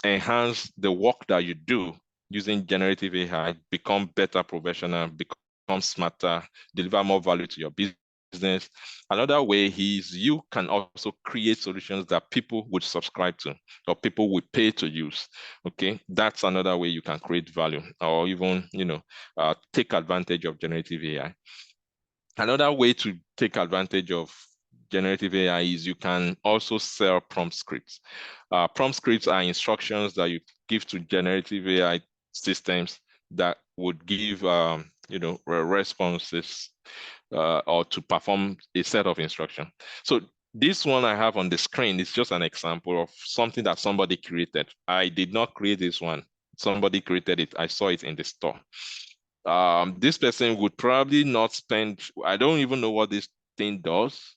enhance the work that you do using generative AI, become better professional, become smarter, deliver more value to your business. Another way is you can also create solutions that people would subscribe to or people would pay to use. Okay, that's another way you can create value or even, take advantage of generative AI. Another way to take advantage of generative AI is you can also sell prompt scripts. Prompt scripts are instructions that you give to generative AI systems that would give, responses or to perform a set of instructions. So this one I have on the screen is just an example of something that somebody created. I did not create this one. Somebody created it. I saw it in the store. This person would probably not spend, I don't even know what this thing does,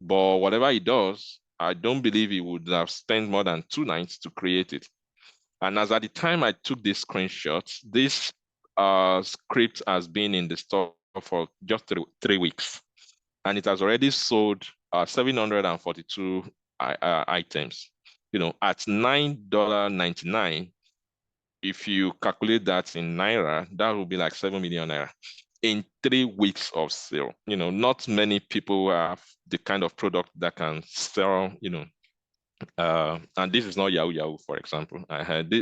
but whatever it does, I don't believe he would have spent more than 2 nights to create it. And as at the time I took this screenshot, this script has been in the store for just three weeks. And it has already sold 742 items. At $9.99, if you calculate that in Naira, that would be like 7 million Naira in 3 weeks of sale. Not many people have the kind of product that can sell, and this is not Yahoo Yahoo, for example.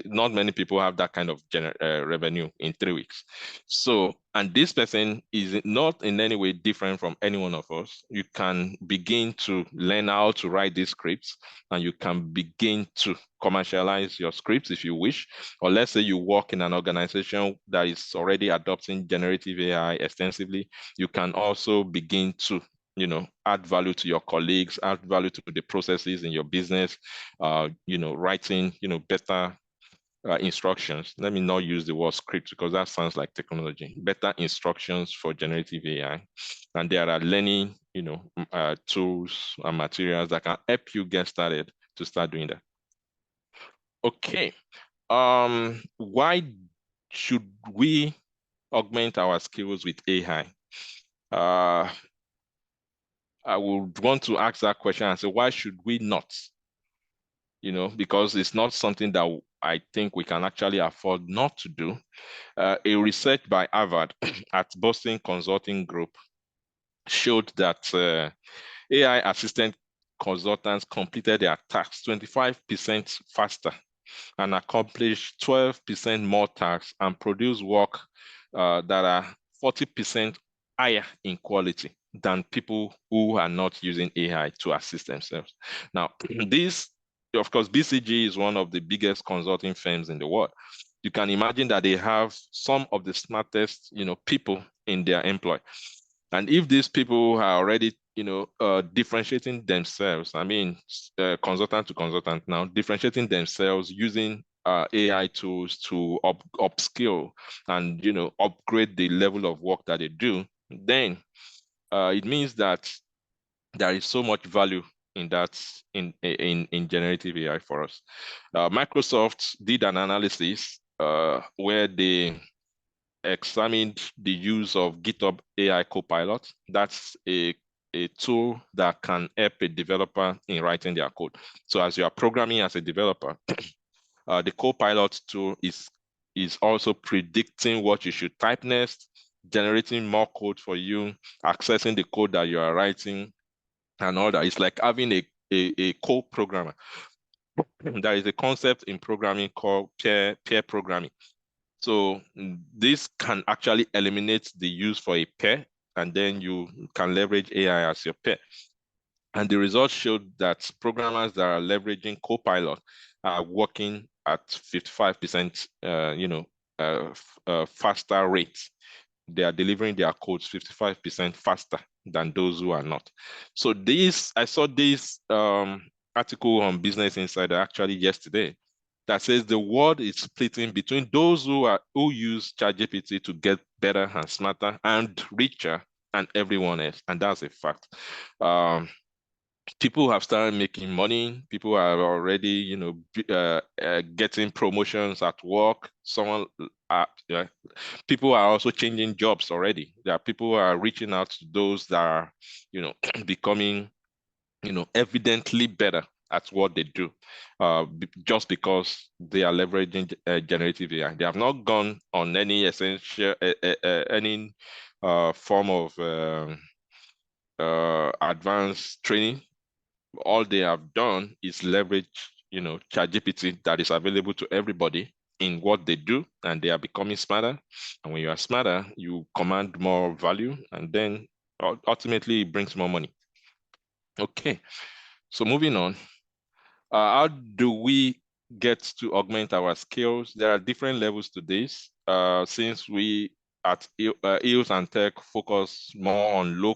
Not many people have that kind of revenue in 3 weeks. So, and this person is not in any way different from any one of us. You can begin to learn how to write these scripts, and you can begin to commercialize your scripts if you wish. Or let's say you work in an organization that is already adopting generative AI extensively, you can also begin to add value to your colleagues, add value to the processes in your business, writing, better instructions. Let me not use the word script because that sounds like technology. Better instructions for generative AI. And there are learning, tools and materials that can help you get started to start doing that. Okay. Why should we augment our skills with AI? I would want to ask that question and say, why should we not? Because it's not something that I think we can actually afford not to do. A research by Harvard at Boston Consulting Group showed that AI assistant consultants completed their tasks 25% faster and accomplished 12% more tasks and produced work that are 40% higher in quality than people who are not using AI to assist themselves. Now, this, of course, BCG is one of the biggest consulting firms in the world. You can imagine that they have some of the smartest, people in their employ. And if these people are already, differentiating themselves, consultant to consultant now, differentiating themselves using AI tools to upskill and, upgrade the level of work that they do, then it means that there is so much value in that in generative AI for us. Microsoft did an analysis where they examined the use of GitHub AI Copilot. That's a tool that can help a developer in writing their code. So as you are programming as a developer, the Copilot tool is also predicting what you should type next, generating more code for you, accessing the code that you are writing, and all that. It's like having a co-programmer. There is a concept in programming called peer programming. So this can actually eliminate the use for a pair, and then you can leverage AI as your pair. And the results showed that programmers that are leveraging Copilot are working at 55%, faster rates. They are delivering their codes 55% faster than those who are not. So I saw this article on Business Insider actually yesterday that says the world is splitting between those who use ChatGPT to get better and smarter and richer, and everyone else, and that's a fact. People have started making money. People are already, getting promotions at work. People are also changing jobs already. There are people who are reaching out to those that are, becoming, evidently better at what they do, just because they are leveraging generative AI. They have not gone on any essential, any form of advanced training. All they have done is leverage, ChatGPT that is available to everybody in what they do, and they are becoming smarter. And when you are smarter, you command more value, and then ultimately it brings more money. Okay, so moving on. How do we get to augment our skills? There are different levels to this. Since we at EOS and Tech focus more on no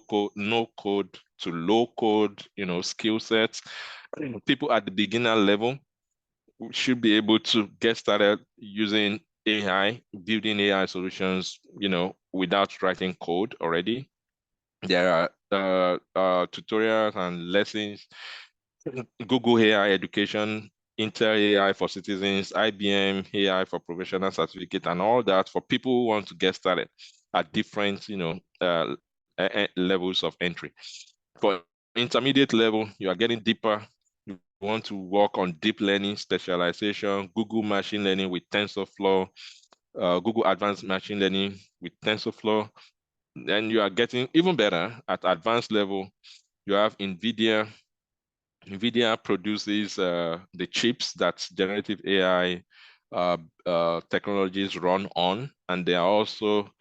code to low code, skill sets. People at the beginner level should be able to get started using AI, building AI solutions, without writing code already. There are tutorials and lessons, Google AI education, Intel AI for citizens, IBM AI for professional certificate, and all that for people who want to get started at different, levels of entry. For intermediate level, you are getting deeper. You want to work on deep learning specialization, Google machine learning with TensorFlow, Google advanced machine learning with TensorFlow. Then you are getting even better at advanced level. You have NVIDIA. NVIDIA produces the chips that generative AI technologies run on, and they are also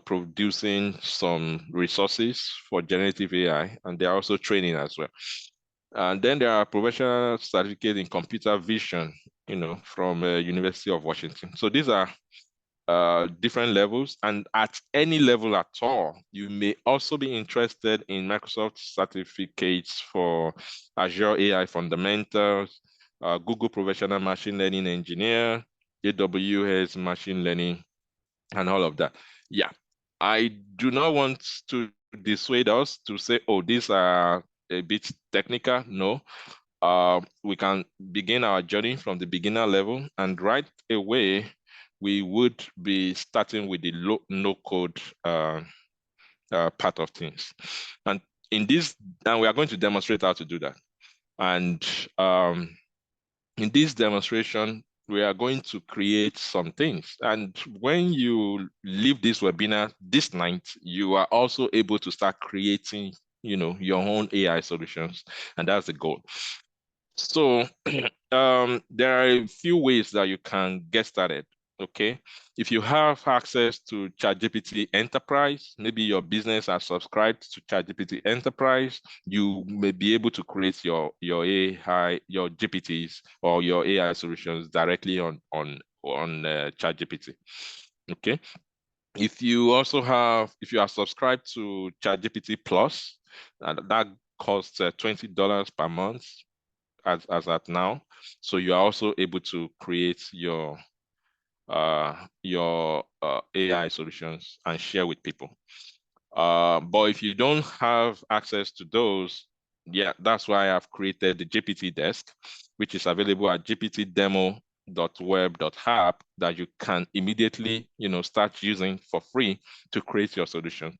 producing some resources for generative AI, and they're also training as well. And then there are professional certificates in computer vision, from University of Washington. So these are different levels, and at any level at all, you may also be interested in Microsoft certificates for Azure AI Fundamentals, Google Professional Machine Learning Engineer, AWS Machine Learning, and all of that. Yeah, I do not want to dissuade us to say, oh, these are a bit technical. No, we can begin our journey from the beginner level, and right away, we would be starting with the no code part of things. And we are going to demonstrate how to do that. And in this demonstration, we are going to create some things. And when you leave this webinar this night, you are also able to start creating, your own AI solutions. And that's the goal. So there are a few ways that you can get started. Okay, if you have access to ChatGPT Enterprise, maybe your business has subscribed to ChatGPT Enterprise, you may be able to create your AI, your GPTs or your AI solutions directly on ChatGPT. Okay, if you are subscribed to ChatGPT Plus, that costs $20 per month as at now. So you are also able to create your AI solutions and share with people. But if you don't have access to those, yeah, that's why I've created the GPT desk, which is available at gptdemo.web.app that you can immediately, start using for free to create your solution.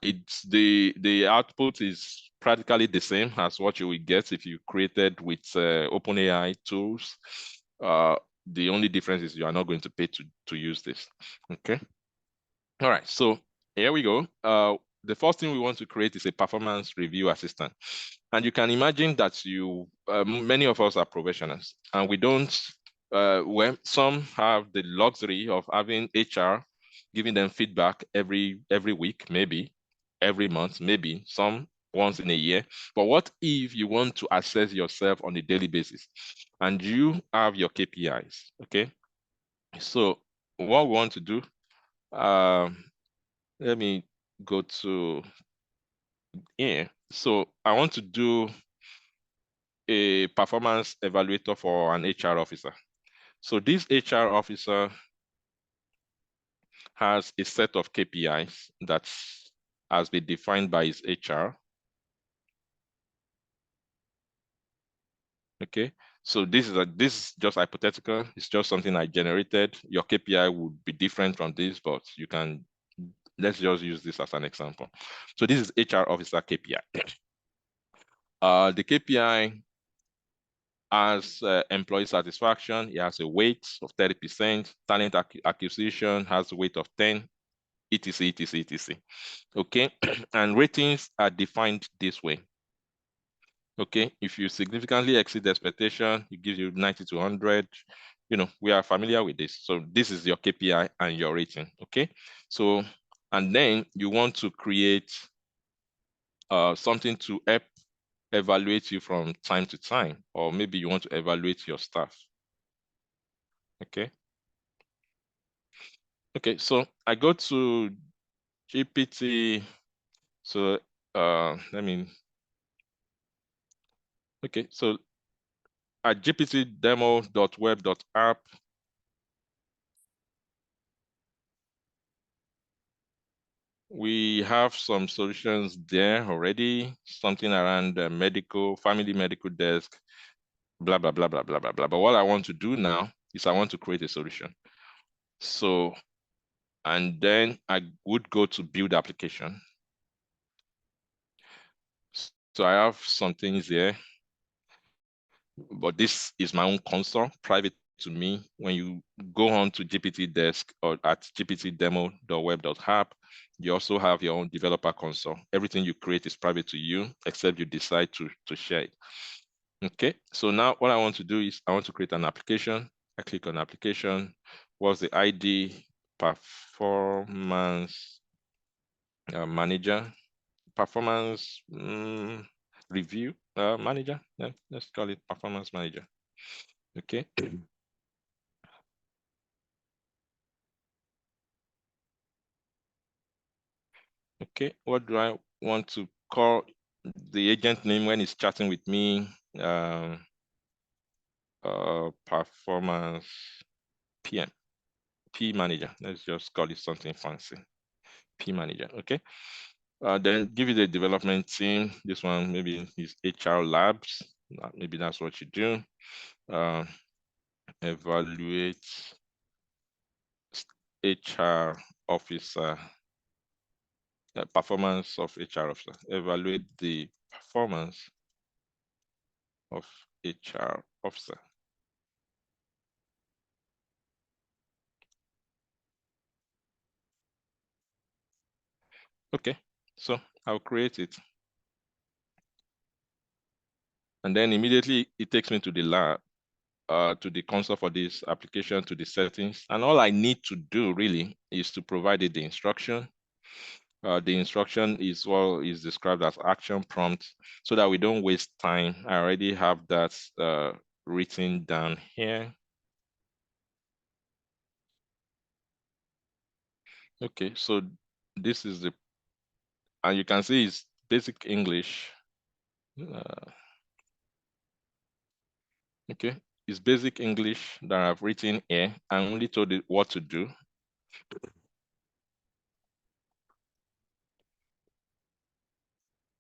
It's the output is practically the same as what you will get if you created with OpenAI tools. The only difference is you are not going to pay to use this. Okay. All right. So here we go. The first thing we want to create is a performance review assistant. And you can imagine that many of us are professionals, and we don't, when some have the luxury of having HR giving them feedback every week, maybe every month, maybe some once in a year. But what if you want to assess yourself on a daily basis and you have your KPIs? Okay. So what we want to do, let me go to here. So I want to do a performance evaluator for an HR officer. So this HR officer has a set of KPIs that has been defined by his HR. Okay, so this is just hypothetical. It's just something I generated. Your KPI would be different from this, but let's just use this as an example. So this is HR officer KPI. The KPI As employee satisfaction, it has a weight of 30%. Talent acquisition has a weight of 10, etc, etc, etc. Okay, and ratings are defined this way. Okay, if you significantly exceed expectation, it gives you 90 to 100. You know, we are familiar with this. So this is your KPI and your rating. Okay, so and then you want to create something to help evaluate you from time to time, or maybe you want to evaluate your staff. Okay. Okay, so I go to GPT. So okay, so at gptdemo.web.app, we have some solutions there already, something around family medical desk, blah, blah, blah, blah, blah, blah, blah. But what I want to do now is I want to create a solution. So, and then I would go to build application. So I have some things here, but this is my own console, private to me. When you go on to GPT desk or at gptdemo.web.app, you also have your own developer console. Everything you create is private to you, except you decide to share it. Okay, so now what I want to do is I want to create an application. I click on application. What's the ID? Performance manager. Performance review manager. Yeah, let's call it performance manager. Okay. Okay, what do I want to call the agent name when it's chatting with me? Performance PM, P manager. Let's just call it something fancy. P manager, okay? Then give it the development team. This one maybe is HR labs. Maybe that's what you do. Evaluate HR officer, performance of HR officer. Evaluate the performance of HR officer. Okay, so I'll create it. And then immediately it takes me to the lab, to the console for this application, to the settings. And all I need to do really is to provide it the instruction. The instruction is what is described as action prompt so that we don't waste time. I already have that written down here. Okay, so this is the, and you can see it's basic English. Okay, it's basic English that I've written here. I only told it what to do.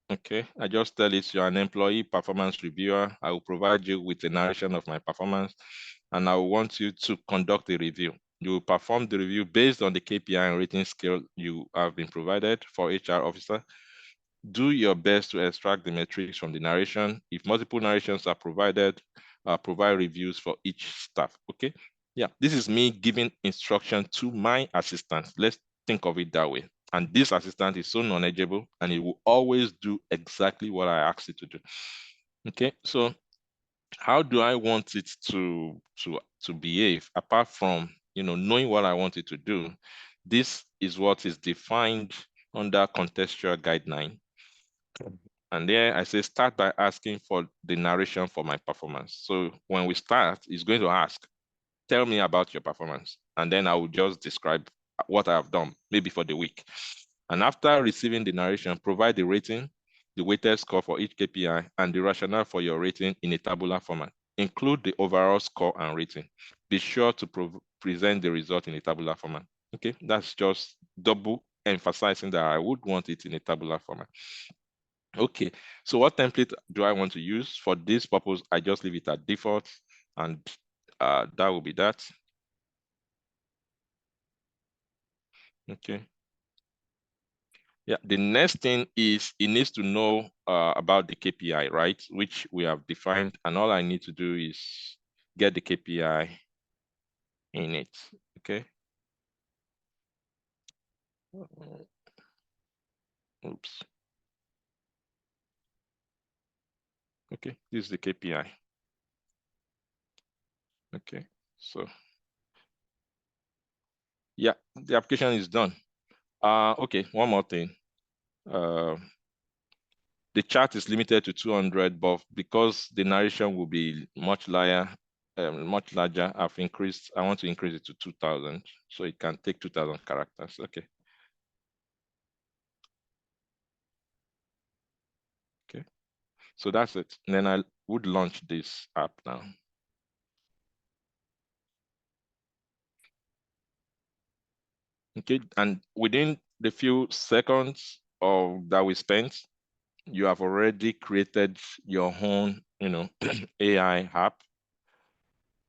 Okay, I just tell it you're an employee performance reviewer. I will provide you with a narration of my performance, and I want you to conduct a review. You will perform the review based on the KPI and rating scale you have been provided for HR officer. Do your best to extract the metrics from the narration. If multiple narrations are provided, provide reviews for each staff. Okay, yeah, this is me giving instruction to my assistant. Let's think of it that way. And this assistant is so knowledgeable and it will always do exactly what I asked it to do. Okay, so how do I want it to behave apart from knowing what I want it to do? This is what is defined under contextual guideline. And there I say start by asking for the narration for my performance. So when we start, it's going to ask, tell me about your performance. And then I will just describe what I have done, maybe for the week. And after receiving the narration, provide the rating, the weighted score for each KPI, and the rationale for your rating in a tabular format. Include the overall score and rating. Be sure to present the result in a tabular format. Okay, that's just double emphasizing that I would want it in a tabular format. Okay, so what template do I want to use? For this purpose, I just leave it at default, and that will be that. Okay. Yeah, the next thing is it needs to know about the KPI, right? Which we have defined, and all I need to do is get the KPI in it, okay? Oops. Okay, this is the KPI. Okay, so yeah, the application is done. Okay, one more thing. The chart is limited to 200, but because the narration will be much larger, I want to increase it to 2000, so it can take 2000 characters. Okay. Okay, so that's it. And then I would launch this app now. Okay, and within the few seconds of that we spent, you have already created your own, AI app.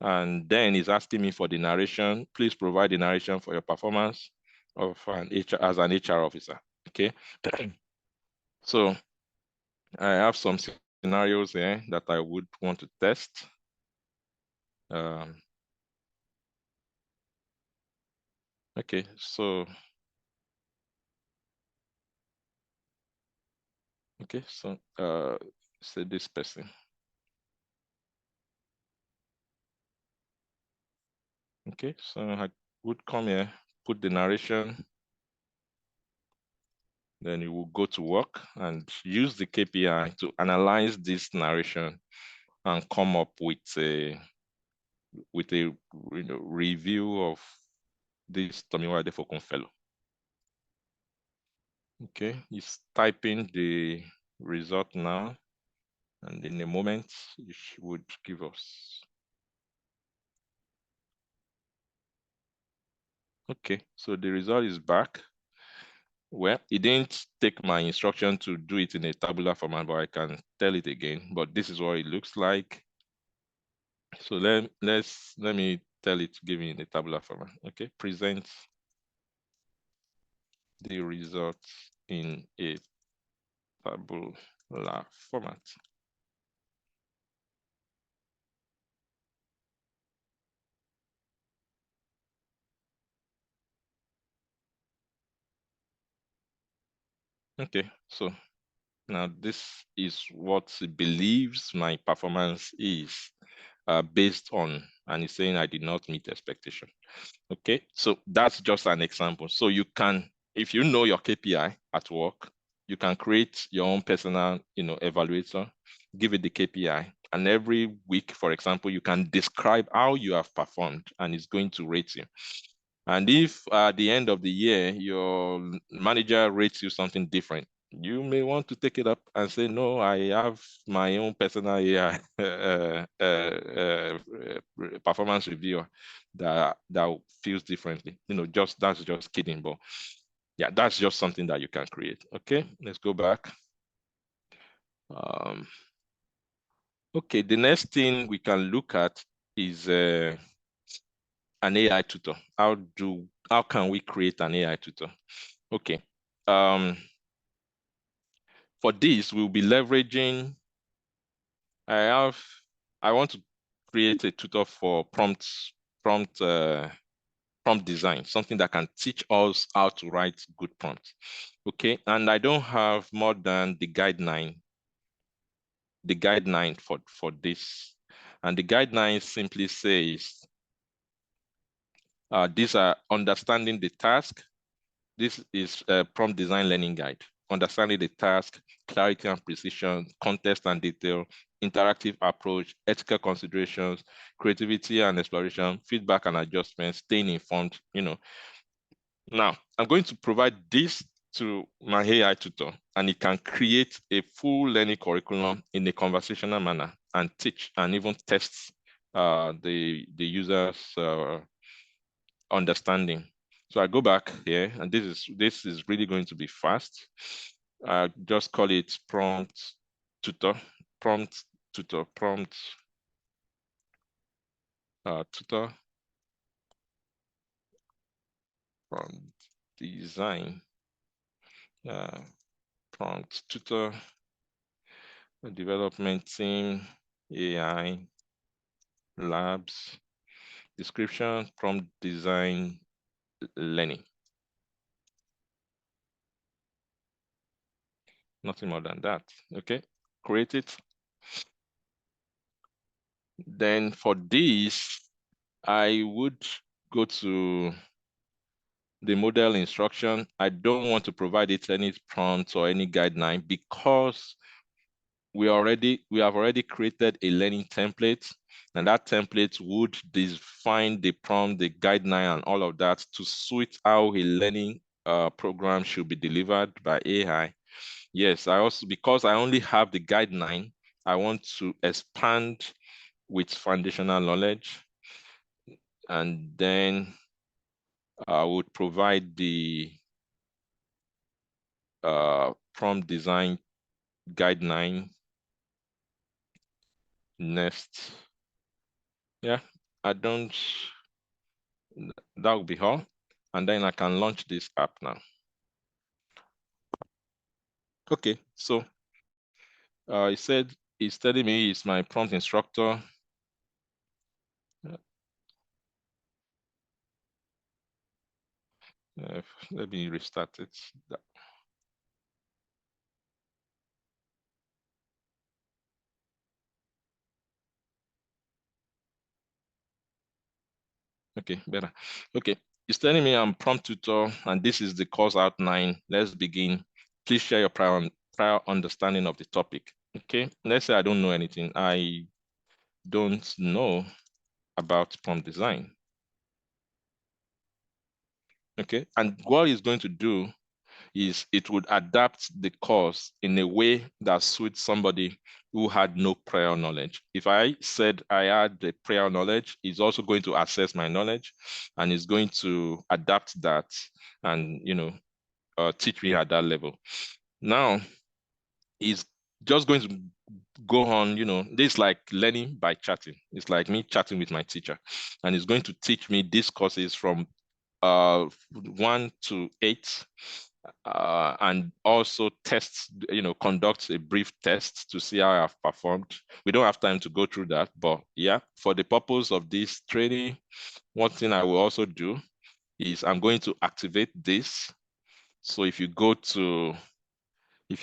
And then it's asking me for the narration. Please provide the narration for your performance of an HR as an HR officer. Okay. So I have some scenarios here that I would want to test. Okay, so say this person. Okay, so I would come here, put the narration, then you will go to work and use the KPI to analyze this narration and come up with a review of this Tomiwa Adefokun fellow. Okay, he's typing the result now, and in a moment, it would give us. Okay, so the result is back. Well, it didn't take my instruction to do it in a tabular format, but I can tell it again. But this is what it looks like. So let me tell it to give me in a tabular format. Okay, present the results in a tabular format. Okay, so now this is what it believes my performance is based on, and it's saying I did not meet expectation. Okay, so that's just an example. So you can, if you know your KPI at work, you can create your own personal, evaluator, give it the KPI, and every week, for example, you can describe how you have performed, and it's going to rate you. And if at the end of the year, your manager rates you something different, you may want to take it up and say, no, I have my own personal AI performance reviewer that feels differently. That's just kidding, but yeah, that's just something that you can create. Okay, let's go back. Okay, the next thing we can look at is an AI tutor. How can we create an AI tutor? Okay. For this, we'll be leveraging. I want to create a tutor for prompt design, something that can teach us how to write good prompts. Okay, and I don't have more than the guideline for this, and the guideline simply says these are understanding the task. This is a prompt design learning guide. Understanding the task, clarity and precision, context and detail, interactive approach, ethical considerations, creativity and exploration, feedback and adjustments, staying informed, Now, I'm going to provide this to my AI tutor, and it can create a full learning curriculum in a conversational manner and teach and even test the user's understanding. So I go back here, and this is really going to be fast. Just call it prompt tutor, prompt tutor, prompt tutor, prompt design. prompt tutor, development team, AI, labs, description, prompt design, learning. Nothing more than that. Okay, create it. Then for this, I would go to the model instruction. I don't want to provide it any prompt or any guideline because we have already created a learning template, and that template would define the prompt, the guideline, and all of that to suit how a learning program should be delivered by AI. Yes, because I only have the guideline, I want to expand with foundational knowledge, and then I would provide the prompt design guideline next. Yeah, I don't, that will be all. And then I can launch this app now. Okay, so it said, it's telling me it's my prompt instructor. Let me restart it. Okay, better. Okay, it's telling me I'm prompt tutor, and this is the course outline. Let's begin. Please share your prior understanding of the topic. Okay, let's say I don't know anything. I don't know about prompt design. Okay, and what it's going to do is it would adapt the course in a way that suits somebody who had no prior knowledge. If I said I had the prior knowledge, it's also going to assess my knowledge and it's going to adapt that and, teach me at that level. Now, it's just going to go on, this is like learning by chatting. It's like me chatting with my teacher, and it's going to teach me these courses from 1 to 8, and also conduct a brief test to see how I've performed. We don't have time to go through that, but yeah, for the purpose of this training, one thing I will also do is I'm going to activate this. So if you go to the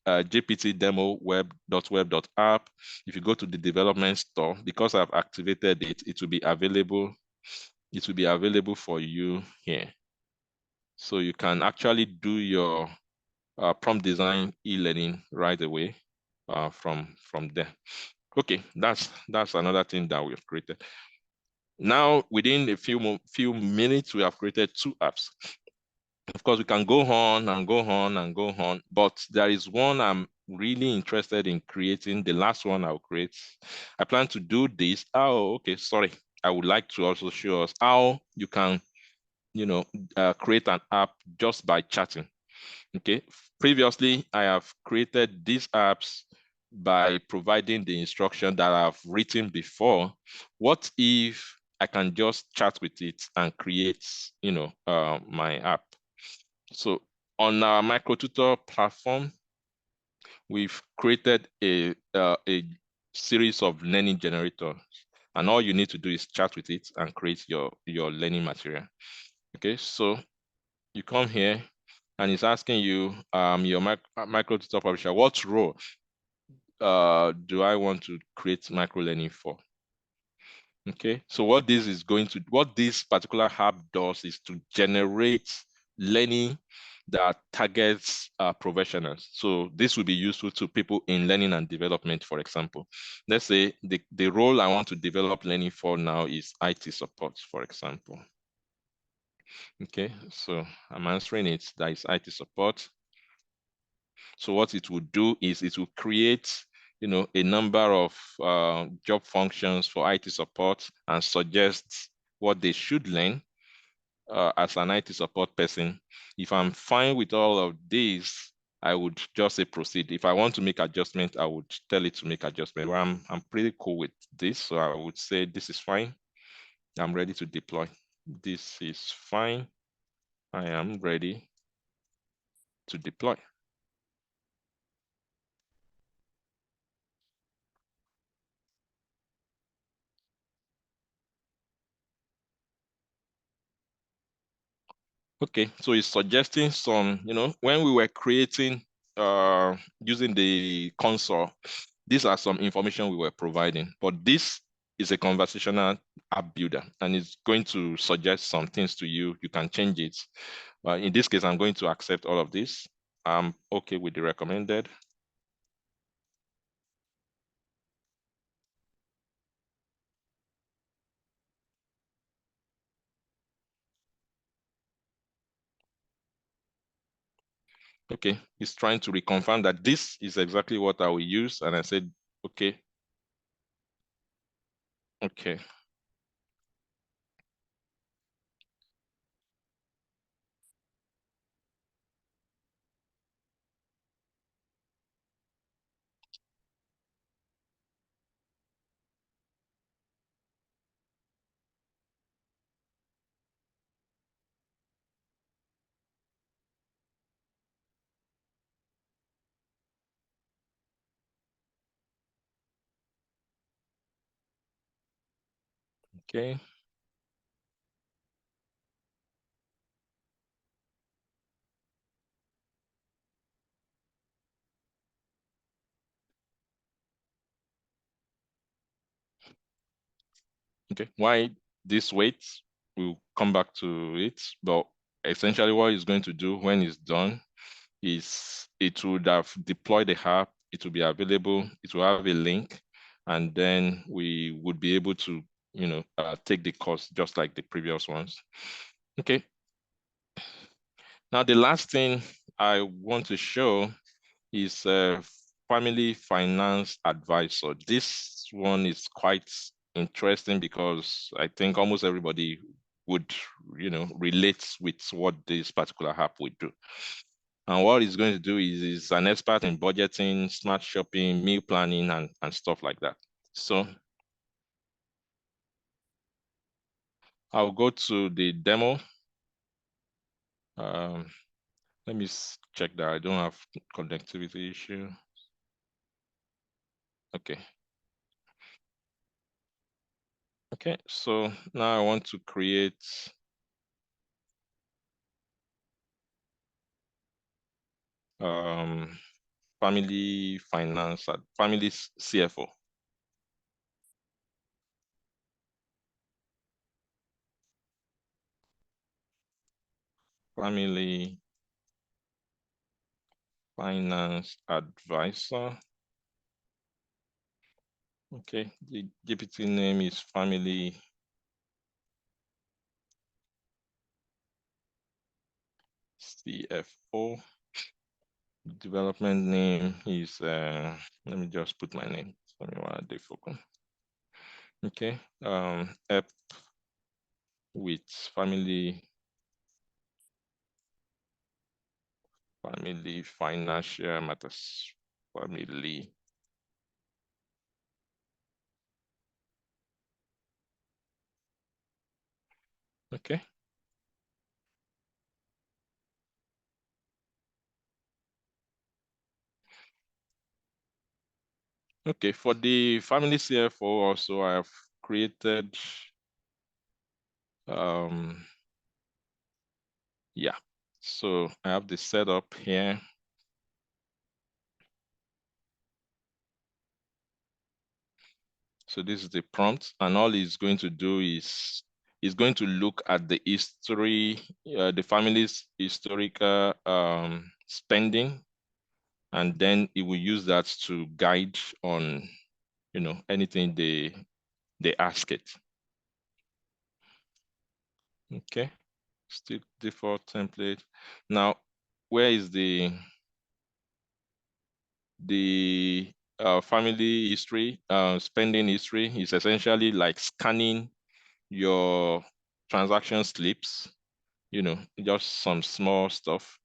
GPT demo web.web.app, if you go to the development store, because I've activated it, it will be available. It will be available for you here. So you can actually do your prompt design e-learning right away from there. Okay, that's another thing that we've created. Now, within a few minutes, we have created 2 apps. Of course, we can go on and go on and go on, but there is one I'm really interested in creating. The last one I'll create. I plan to do this. Oh, okay, sorry. I would like to also show us how you can, create an app just by chatting. Okay. Previously, I have created these apps by providing the instruction that I've written before. What if I can just chat with it and create, my app? So on our microtutor platform, we've created a series of learning generators, and all you need to do is chat with it and create your learning material. Okay, so you come here and it's asking you, your microtutor publisher, what role do I want to create micro learning for? Okay, so what this particular app does is to generate learning that targets professionals. So this will be useful to people in learning and development, for example. Let's say the role I want to develop learning for now is IT support, for example. Okay, so I'm answering it, that is IT support. So what it will do is it will create, a number of job functions for IT support and suggest what they should learn as an IT support person. If I'm fine with all of these, I would just say proceed. If I want to make adjustment, I would tell it to make adjustment. Well, I'm pretty cool with this, so I would say this is fine. I'm ready to deploy. This is fine. I am ready. to deploy. Okay, so it's suggesting some, when we were creating, using the console, these are some information we were providing, but this is a conversational app builder, and it's going to suggest some things to you. You can change it. In this case, I'm going to accept all of this. I'm okay with the recommended. Okay, it's trying to reconfirm that this is exactly what I will use. And I said, okay. Okay. Okay. Okay, why this wait? We'll come back to it, but essentially what it's going to do when it's done is it would have deployed the app, it will be available, it will have a link, and then we would be able to, take the course just like the previous ones. Okay. Now, the last thing I want to show is a family finance advisor. This one is quite interesting because I think almost everybody would, relate with what this particular app would do. And what it's going to do is an expert in budgeting, smart shopping, meal planning, and stuff like that. So I'll go to the demo. Let me check that I don't have connectivity issue. Okay. Okay, so now I want to create family finance, family CFO. Family finance advisor. Okay, the GPT name is family CFO. Development name is, let me just put my name, Tomiwa Adefokun. Okay, app with family financial matters, family. Okay. Okay, for the family CFO also, I have created, yeah. So I have the setup here. So this is the prompt, and all it's going to do is going to look at the history, the family's historical spending, and then it will use that to guide on, anything they ask it. Okay, still default template. Now, where is the family history, spending history? Is essentially like scanning your transaction slips, just some small stuff,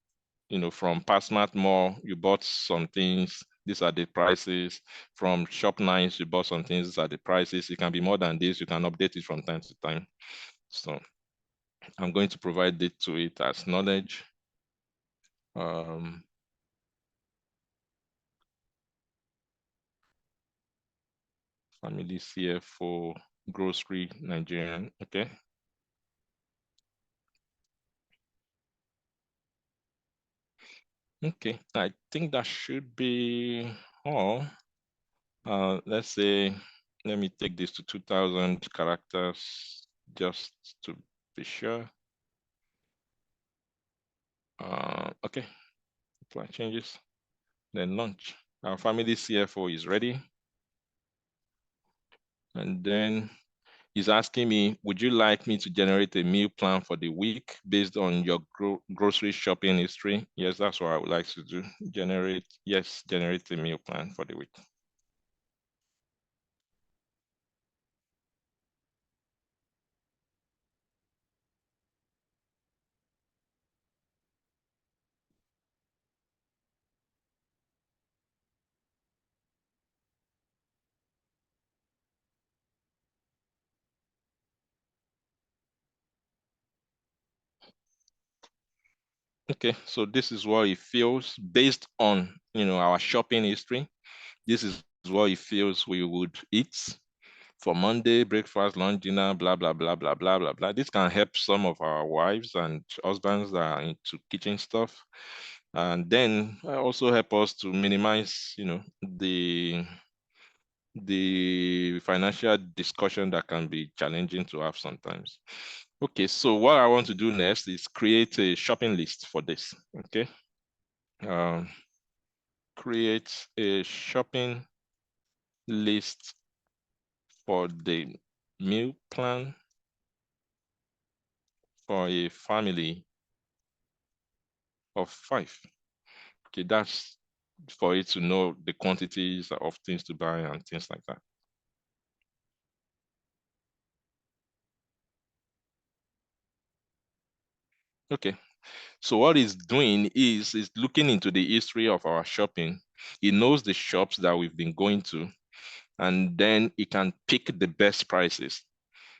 from Passmart Mall, you bought some things, these are the prices. From Shop Nines, you bought some things, these are the prices. It can be more than this, you can update it from time to time. So I'm going to provide it to it as knowledge. Family CFO, grocery, Nigerian. Okay. Okay, I think that should be all. Let's say, let me take this to 2000 characters just to be sure. Okay, apply changes, then launch. Our family CFO is ready. And then he's asking me, would you like me to generate a meal plan for the week based on your grocery shopping history? Yes, that's what I would like to do. Generate a meal plan for the week. Okay, so this is what it feels based on, our shopping history. This is what it feels we would eat for Monday, breakfast, lunch, dinner, blah, blah, blah, blah, blah, blah, blah. This can help some of our wives and husbands that are into kitchen stuff. And then also help us to minimize, the financial discussion that can be challenging to have sometimes. Okay, so what I want to do next is create a shopping list for this, okay? Create a shopping list for the meal plan for a family of 5. Okay, that's for it to know the quantities of things to buy and things like that. Okay, so what he's doing is looking into the history of our shopping. He knows the shops that we've been going to, and then he can pick the best prices.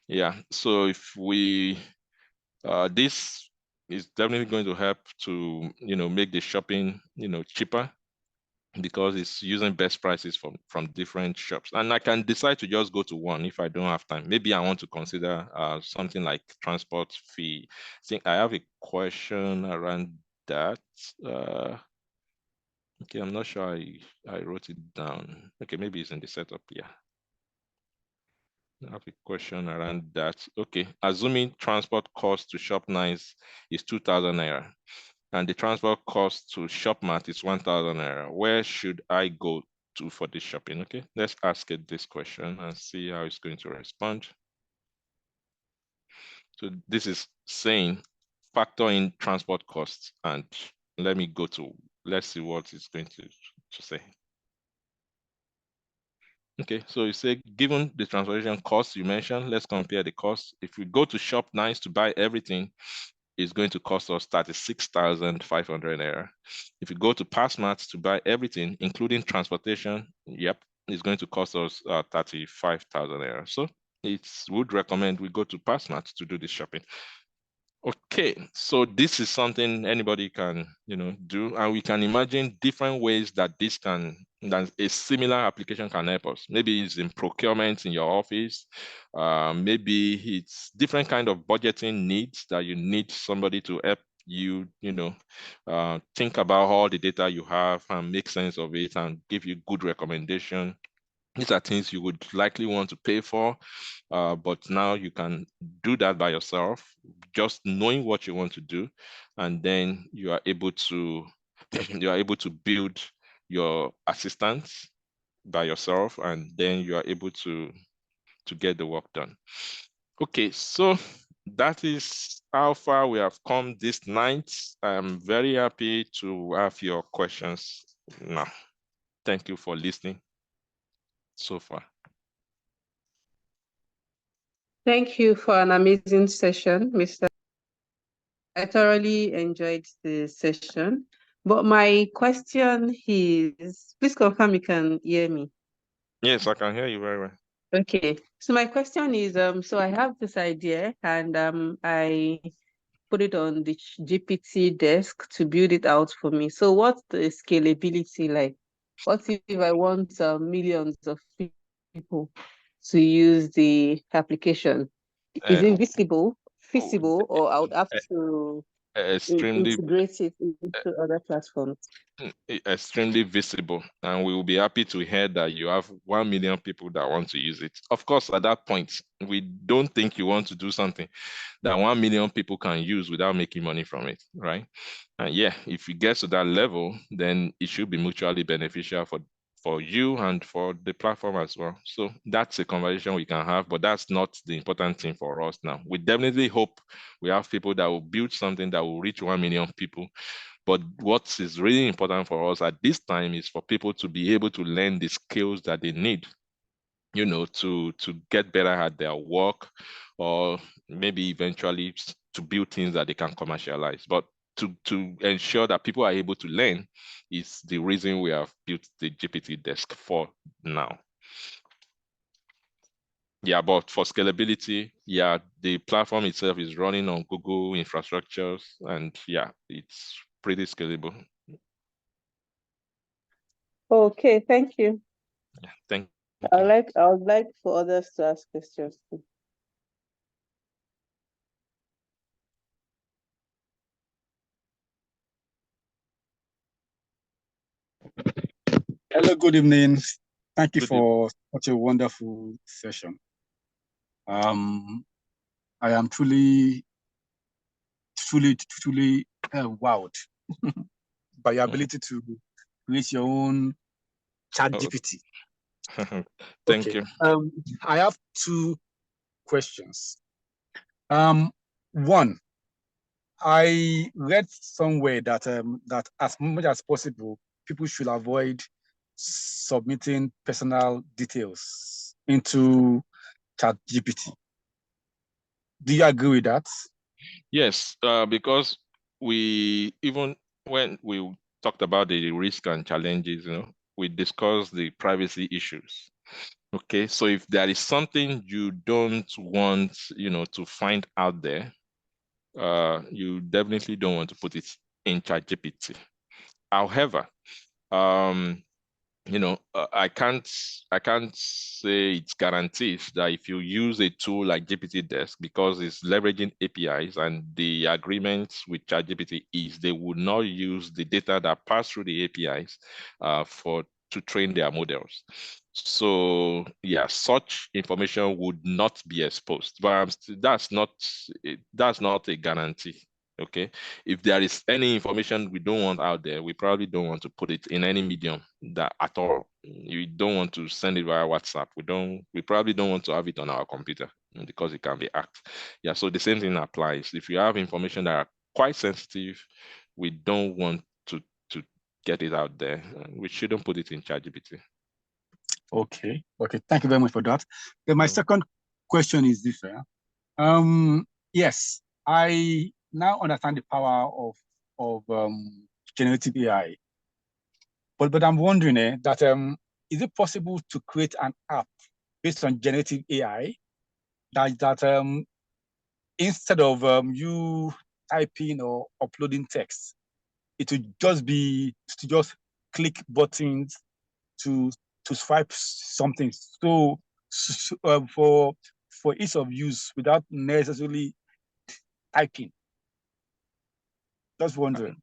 Yeah, so if we, this is definitely going to help to, make the shopping, cheaper, because it's using best prices from different shops. And I can decide to just go to one if I don't have time. Maybe I want to consider something like transport fee. I think I have a question around that. Okay, I'm not sure I wrote it down. Okay, maybe it's in the setup. Yeah. I have a question around that. Okay, assuming transport cost to shop nice is 2,000 naira, and the transport cost to shop mart is 1,000 naira. Where should I go to for this shopping? Okay, let's ask it this question and see how it's going to respond. So this is saying factor in transport costs, and let's see what it's going to say. Okay, so you say, given the transportation costs you mentioned, let's compare the costs. If we go to Shop Nice to buy everything, it's going to cost us 36,500 naira. If you go to Passmart to buy everything, including transportation, it's going to cost us 35,000 naira. So would recommend we go to Passmart to do this shopping. Okay, so this is something anybody can, do, and we can imagine different ways that that a similar application can help us. Maybe it's in procurement in your office. Maybe it's different kind of budgeting needs that you need somebody to help you, think about all the data you have and make sense of it and give you good recommendation. These are things you would likely want to pay for, but now you can do that by yourself, just knowing what you want to do, and then you are able to build your assistants by yourself, and then you are able to get the work done. Okay, so that is how far we have come this night. I'm very happy to have your questions now. Thank you for listening so far. Thank you for an amazing session, Mr. I thoroughly enjoyed the session. But my question is, please confirm you can hear me. Yes, I can hear you very well. Okay. So my question is, so I have this idea, and I put it on the GPT desk to build it out for me. So what's the scalability like? What if I want millions of people to use the application? Is it feasible, or I would have to extremely integrate it into other platforms? extremely visible, and we will be happy to hear that you have 1 million people that want to use it. Of course, at that point, we don't think you want to do something that 1 million people can use without making money from it, right? And yeah, if it gets to that level, then it should be mutually beneficial for you and for the platform as well. So that's a conversation we can have, but that's not the important thing for us now. We definitely hope we have people that will build something that will reach 1 million people. But what is really important for us at this time is for people to be able to learn the skills that they need, to get better at their work, or maybe eventually to build things that they can commercialize. But to ensure that people are able to learn is the reason we have built the GPT desk for now. Yeah, but for scalability, yeah, the platform itself is running on Google infrastructures, and yeah, it's pretty scalable. Okay, thank you. Yeah, thank I you. would like for others to ask questions too. Hello, good evening. Thank you Good evening. for such a wonderful session. I am truly wowed by your ability to create your own chat Oh, GPT. thank Okay. you. I have two questions. One, I read somewhere that that as much as possible, people should avoid submitting personal details into chat GPT. Do you agree with that? Yes, because even when we talked about the risk and challenges, we discussed the privacy issues. Okay, so if there is something you don't want, to find out there, you definitely don't want to put it in ChatGPT. However, um, I can't say it's guaranteed that if you use a tool like GPT Desk, because it's leveraging APIs, and the agreements with ChatGPT is they would not use the data that pass through the APIs to train their models. So yeah, such information would not be exposed, but that's not a guarantee. Okay, if there is any information we don't want out there, we probably don't want to put it in any medium that at all. You don't want to send it via WhatsApp. We probably don't want to have it on our computer because it can be hacked. Yeah, so the same thing applies. If you have information that are quite sensitive, we don't want to get it out there. We shouldn't put it in ChatGPT. Okay. Thank you very much for that. Then my No. second question is this. Yes, I now understand the power of generative AI. But I'm wondering that is it possible to create an app based on generative AI that instead of you typing or uploading text, it would just be to just click buttons to swipe something. So, for ease of use without necessarily typing. Just wondering.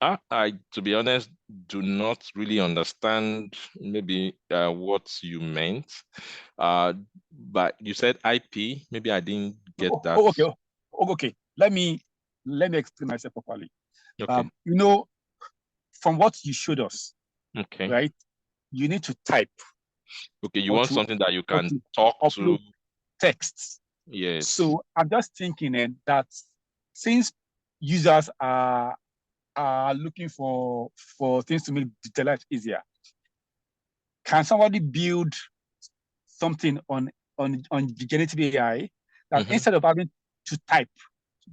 I, to be honest, do not really understand maybe what you meant. But you said IP. Maybe I didn't get that. Okay. Let me explain myself properly. Okay. From what you showed us, Okay. right? You need to type. Okay. You or want to, something that you or can to talk to. upload texts. Yes. So I'm just thinking that since users are looking for things to make the life easier, can somebody build something on the generative AI that instead of having to type,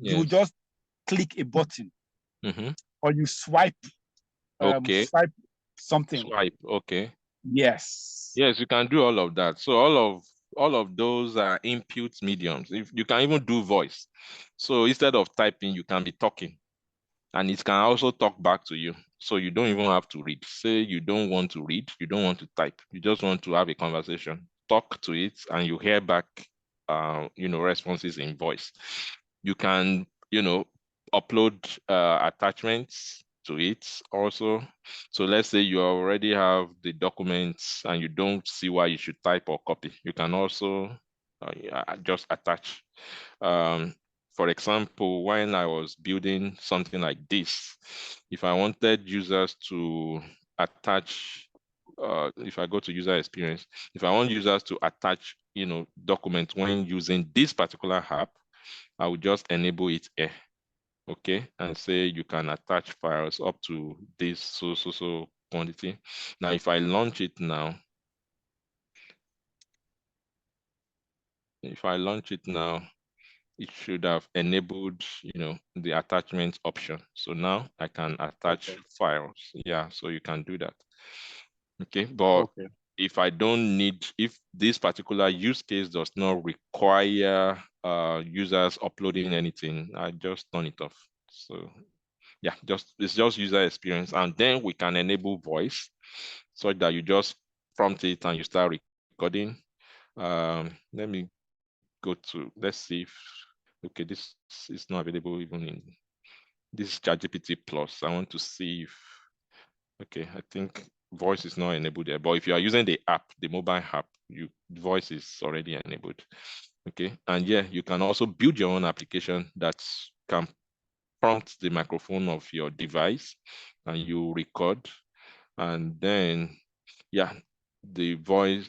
you Yes. just click a button or you swipe Okay. swipe something. Swipe. Okay. Yes. Yes, you can do all of that. So all of those are input mediums. If you can even do voice. So instead of typing, you can be talking, and it can also talk back to you. So you don't even have to read. Say you don't want to read, you don't want to type, you just want to have a conversation, talk to it, and you hear back, responses in voice. You can, upload attachments to it also. So let's say you already have the documents and you don't see why you should type or copy. You can also just attach. For example, when I was building something like this, if I wanted users to attach, if I go to user experience, if I want users to attach, documents when using this particular app, I would just enable it here, okay, and say you can attach files up to this so quantity. Now, if I launch it now, it should have enabled, the attachment option. So now I can attach files. Yeah, so you can do that. Okay, but if I don't need, if this particular use case does not require users uploading anything, I just turn it off. So yeah, it's just user experience. And then we can enable voice so that you just prompt it and you start recording. Let me go to, let's see if, okay, this is not available even in this ChatGPT Plus. I want to see if, okay, I think voice is not enabled there, but if you are using the app, the mobile app, voice is already enabled. Okay, and yeah, you can also build your own application that can prompt the microphone of your device and you record, and then yeah, the voice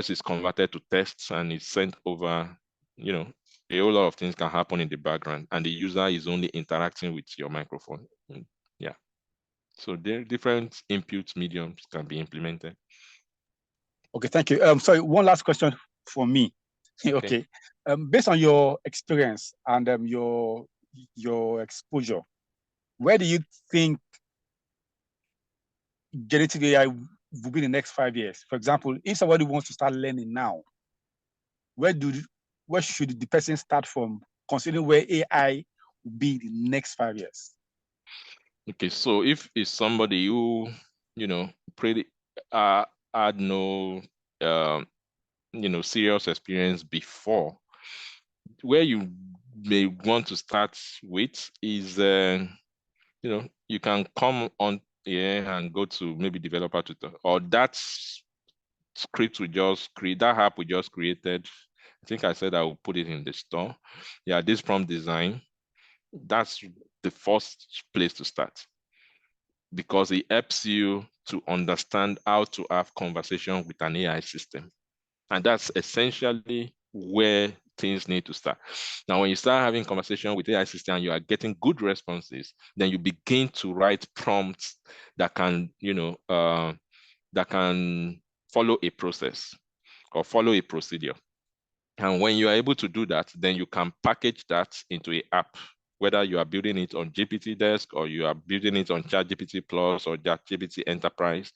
is converted to text and is sent over. A whole lot of things can happen in the background and the user is only interacting with your microphone. Yeah, so there different input mediums can be implemented. Okay, thank you. Sorry, one last question for me. Okay. Based on your experience and your exposure, where do you think generative AI will be in the next 5 years? For example, if somebody wants to start learning now, where should the person start from, considering where AI will be in the next 5 years? Okay, so if it's somebody who, pretty had no serious experience before, where you may want to start with is you can come on here and go to maybe developer tutor, or that script we just create, that app we just created. I think I said I will put it in the store. Yeah, this prompt design, that's the first place to start, because it helps you to understand how to have conversation with an AI system. And that's essentially where things need to start. Now, when you start having conversation with AI system and you are getting good responses, then you begin to write prompts that can, that can follow a process or follow a procedure. And when you are able to do that, then you can package that into an app, whether you are building it on GPT Desk or you are building it on ChatGPT Plus or ChatGPT Enterprise.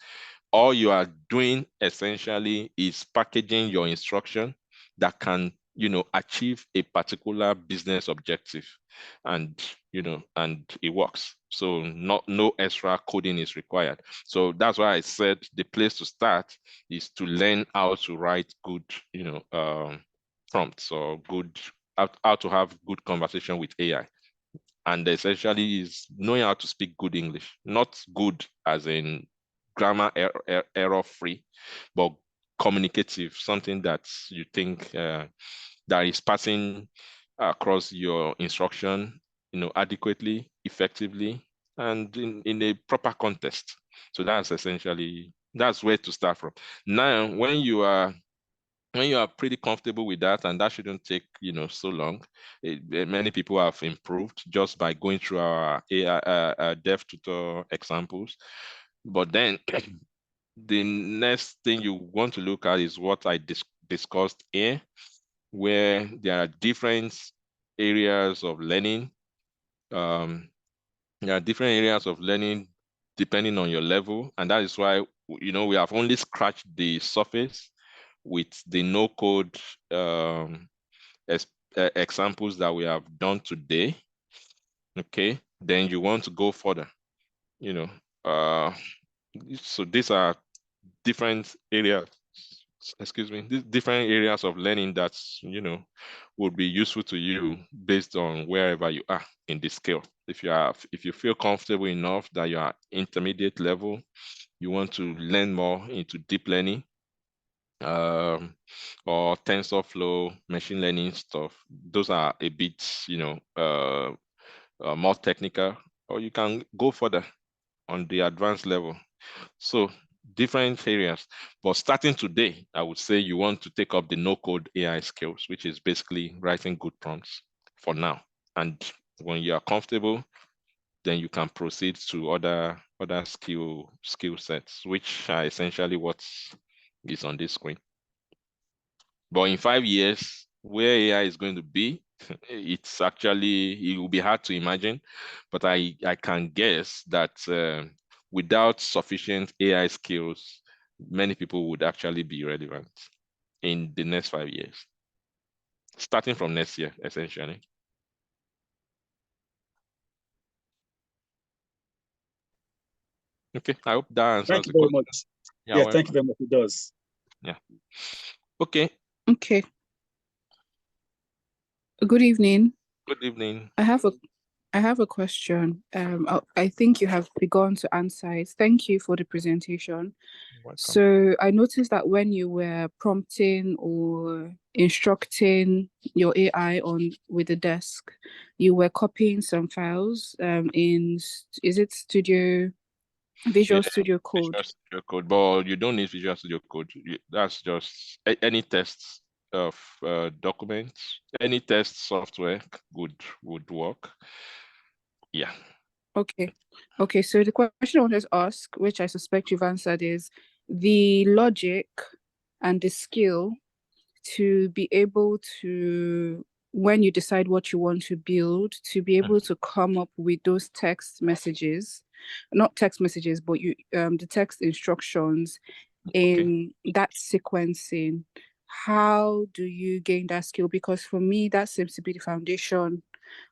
All you are doing essentially is packaging your instruction that can, achieve a particular business objective, and it works. So no extra coding is required. So that's why I said the place to start is to learn how to write good, prompts, or good, how to have good conversation with AI. And essentially is knowing how to speak good English, not good as in grammar error free, but communicative, something that you think that is passing across your instruction, adequately, effectively, and in a proper context. So that's where to start from. Now, when you are pretty comfortable with that, and that shouldn't take so long, many people have improved just by going through our AI dev tutor examples. But then the next thing you want to look at is what I discussed here, where there are different areas of learning. There are different areas of learning depending on your level, and that is why we have only scratched the surface with the no code examples that we have done today, okay, then you want to go further, you know. So these are different areas, excuse me, different areas of learning that, you know, would be useful to you based on wherever you are in the scale. If you feel comfortable enough that you are intermediate level, you want to learn more into deep learning, or TensorFlow, machine learning stuff, those are a bit, you know, more technical, or you can go further on the advanced level. So different areas, but starting today, I would say you want to take up the no-code AI skills, which is basically writing good prompts for now. And when you are comfortable, then you can proceed to other skill sets, which are essentially what is on this screen. But in 5 years, where AI is going to be, it's actually, it will be hard to imagine, but I can guess that without sufficient AI skills, many people would actually be relevant in the next 5 years, starting from next year, essentially. Okay, I hope that answers Thank the you very question. much. Yeah, Yeah, well, thank you very much. It does. yeah. Okay, Okay. Good evening. good evening. I have a question. I think you have begun to answer it. Thank you for the presentation. Welcome. So I noticed that when you were prompting or instructing your AI on with the desk, you were copying some files in is it Visual Yeah, Studio Code? Visual Studio Code, but you don't need Visual Studio Code. That's just any tests of documents, any test software would work. Yeah. Okay. Okay, so the question I wanted to ask, which I suspect you've answered, is the logic and the skill to be able to, when you decide what you want to build, to be able to come up with those text messages, not text messages, but you the text instructions Okay. in that sequencing. How do you gain that skill? Because for me, that seems to be the foundation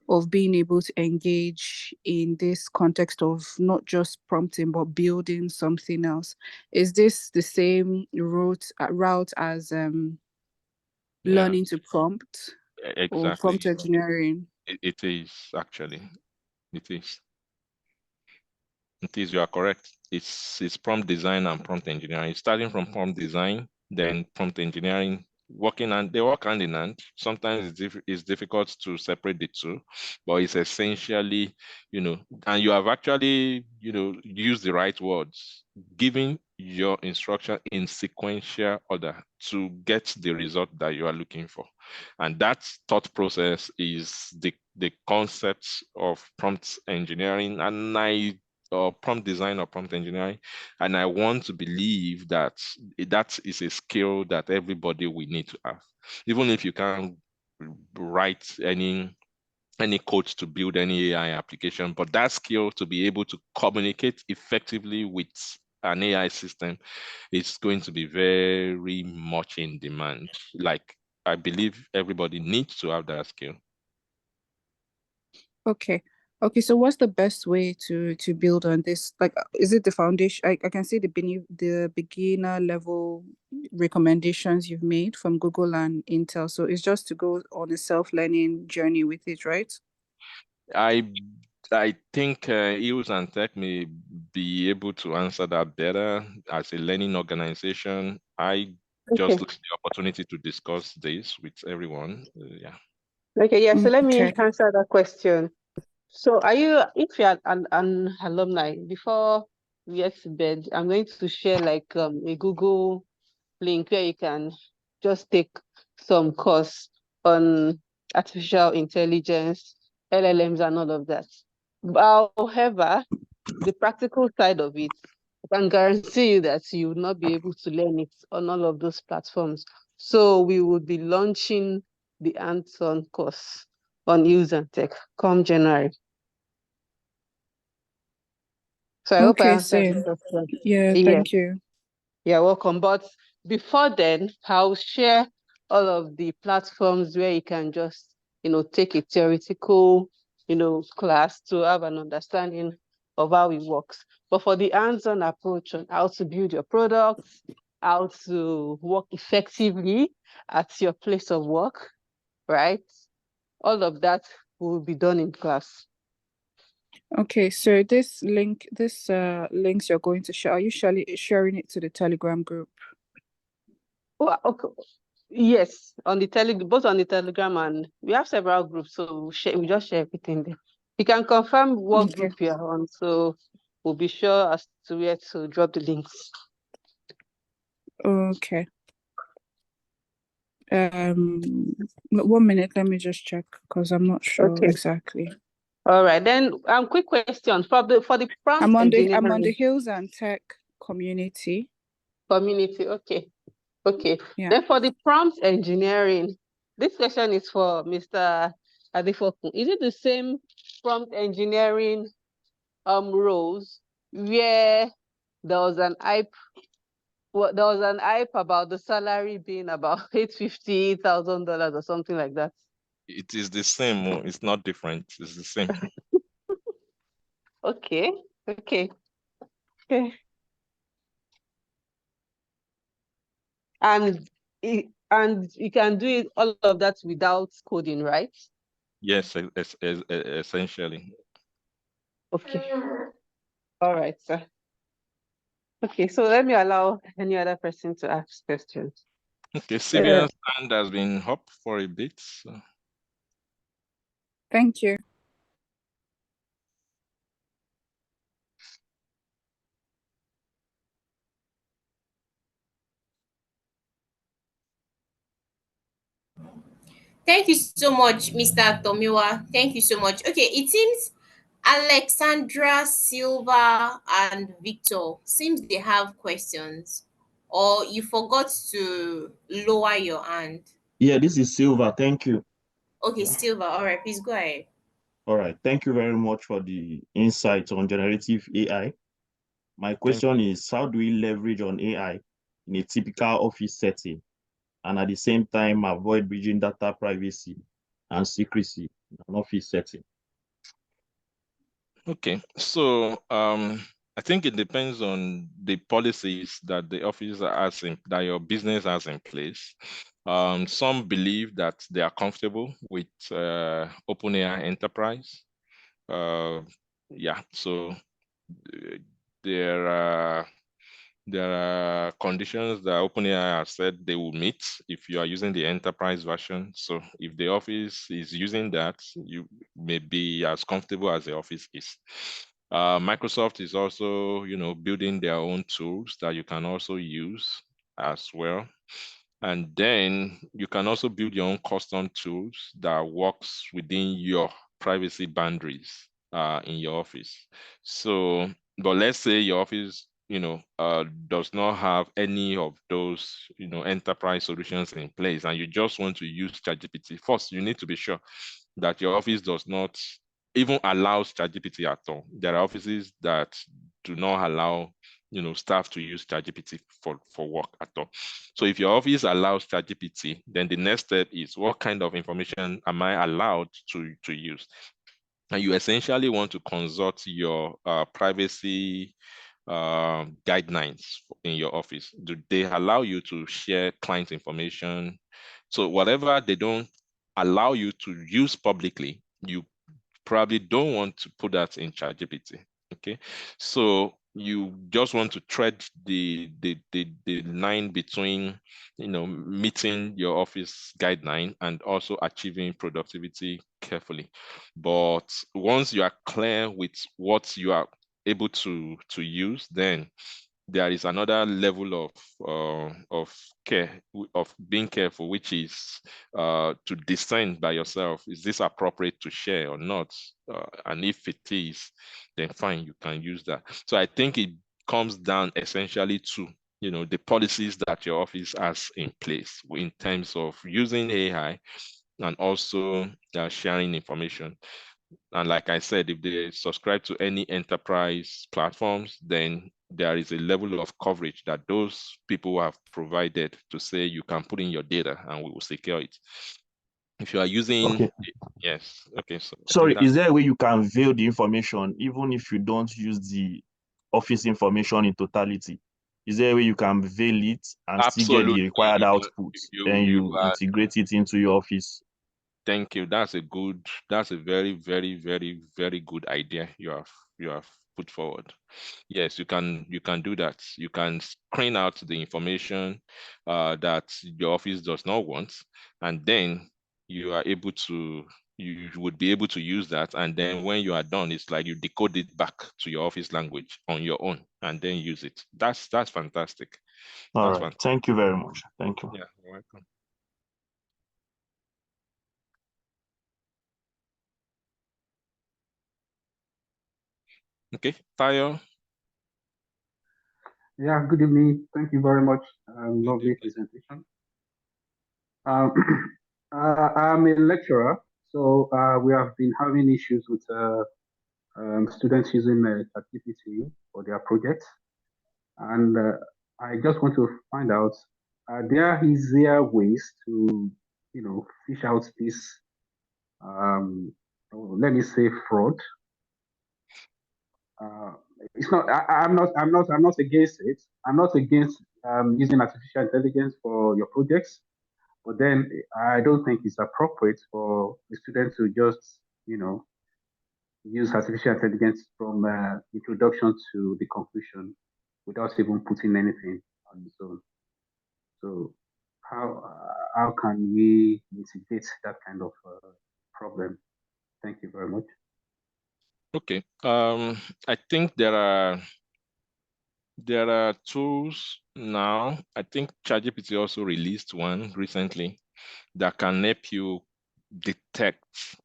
of being able to engage in this context of not just prompting but building something else. Is this the same route as Yeah, learning to prompt or exactly. prompt engineering? It is actually. It is. It is, you are correct. It's prompt design and prompt engineering. Starting from prompt design, then prompt engineering, they work hand in hand. Sometimes it's difficult to separate the two, but it's essentially, you know, and you have actually, you know, used the right words, giving your instruction in sequential order to get the result that you are looking for. And that thought process is the concept of prompt engineering. And or prompt design or prompt engineering. And I want to believe that that is a skill that everybody will need to have. Even if you can't write any code to build any AI application, but that skill to be able to communicate effectively with an AI system is going to be very much in demand. Like, I believe everybody needs to have that skill. Okay. Okay, so what's the best way to build on this? Like, is it the foundation? I can see the beginner level recommendations you've made from Google and Intel. So it's just to go on a self-learning journey with it, right? I think EOS and Tech may be able to answer that better. As a learning organization, I just Okay. like the opportunity to discuss this with everyone. Yeah. Okay, yeah, so let me Okay. answer that question. So if you're an alumni, before we get to bed, I'm going to share like a Google link where you can just take some course on artificial intelligence, LLMs and all of that. However, the practical side of it, I can guarantee you that you would not be able to learn it on all of those platforms. So we would be launching the hands-on course on Use and Tech come January. So I hope I Okay, answered the same. question. Yeah, Yeah, thank you. you're welcome. But before then, I'll share all of the platforms where you can just take a theoretical, class to have an understanding of how it works. But for the hands-on approach on how to build your products, how to work effectively at your place of work, right? All of that will be done in class. Okay, so this links you're going to share, are you sharing it to the Telegram group? Well, okay. Yes, on the both on the Telegram, and we have several groups, so we just share everything there. You can confirm what Okay. group you're on, so we'll be sure as to where to drop the links. Okay. 1 minute, let me just check because I'm not sure exactly. All right, then quick question for the prompt I'm on the engineering Hills and Tech community. Okay. Yeah. Then for the prompt engineering, this question is for Mr. Adefokun. Is it the same prompt engineering roles where there was an hype? Well, there was an hype about the salary being about $850,000 or something like that. It is the same. It's not different. It's the same. Okay. And you can do it all of that without coding, right? Yes, essentially. Okay. All right, sir. Okay, so let me allow any other person to ask questions. Okay, Sylvia's hand has been up for a bit. So. Thank you. Thank you so much, Mr. Tomiwa. Thank you so much. Okay, it seems Alexandra, Silva, and Victor seems they have questions, or you forgot to lower your hand. Yeah, this is Silva. Thank you. Okay, Silva. All right, please go ahead. All right. Thank you very much for the insight on generative AI. My question is, how do we leverage on AI in a typical office setting and at the same time avoid breaching data privacy and secrecy in an office setting? Okay, so I think it depends on the policies that the office has that your business has in place. Some believe that they are comfortable with OpenAI Enterprise. Yeah, so there are conditions that OpenAI has said they will meet if you are using the enterprise version. So if the office is using that, you may be as comfortable as the office is. Microsoft is also, building their own tools that you can also use as well. And then you can also build your own custom tools that works within your privacy boundaries in your office. So, but let's say your office, does not have any of those, enterprise solutions in place, and you just want to use ChatGPT. First, you need to be sure that your office does not even allow ChatGPT at all. There are offices that do not allow, staff to use ChatGPT for work at all. So if your office allows ChatGPT, then the next step is what kind of information am I allowed to use? And you essentially want to consult your privacy guidelines in your office. Do they allow you to share client information? So whatever they don't allow you to use publicly, you probably don't want to put that in ChatGPT. Okay, so you just want to tread the line between meeting your office guideline and also achieving productivity carefully. But once you are clear with what you are able to use, then there is another level of care, of being careful, which is to discern by yourself, is this appropriate to share or not? And if it is, then fine, you can use that. So I think it comes down essentially to the policies that your office has in place in terms of using AI and also sharing information. And like I said, if they subscribe to any enterprise platforms, then there is a level of coverage that those people have provided to say you can put in your data and we will secure it. If you are using, Okay. yes, okay. So I Sorry, think is that there a way you can veil the information even if you don't use the office information in totality? Is there a way you can veil it and still get the absolutely required you can, output? Then you you are. integrate it into your office. Thank you. That's a very, very, very, very good idea you have put forward. Yes, you can do that. You can screen out the information that your office does not want, and then you are able to you would be able to use that. And then when you are done, it's like you decode it back to your office language on your own and then use it. That's fantastic. All That's right. fantastic. Thank you very much. Thank you. Yeah, you're welcome. Okay, Tayo. Yeah, good evening. Thank you very much. Lovely presentation. I'm a lecturer, so we have been having issues with students using ChatGPT for their projects, and I just want to find out are there easier ways to, fish out this, let me say, fraud. Uh, it's not. I'm not against it. I'm not against using artificial intelligence for your projects. But then I don't think it's appropriate for the student to just, use artificial intelligence from introduction to the conclusion without even putting anything on its own. So how can we mitigate that kind of problem? Thank you very much. Okay. I think there are tools now. I think ChatGPT also released one recently that can help you detect,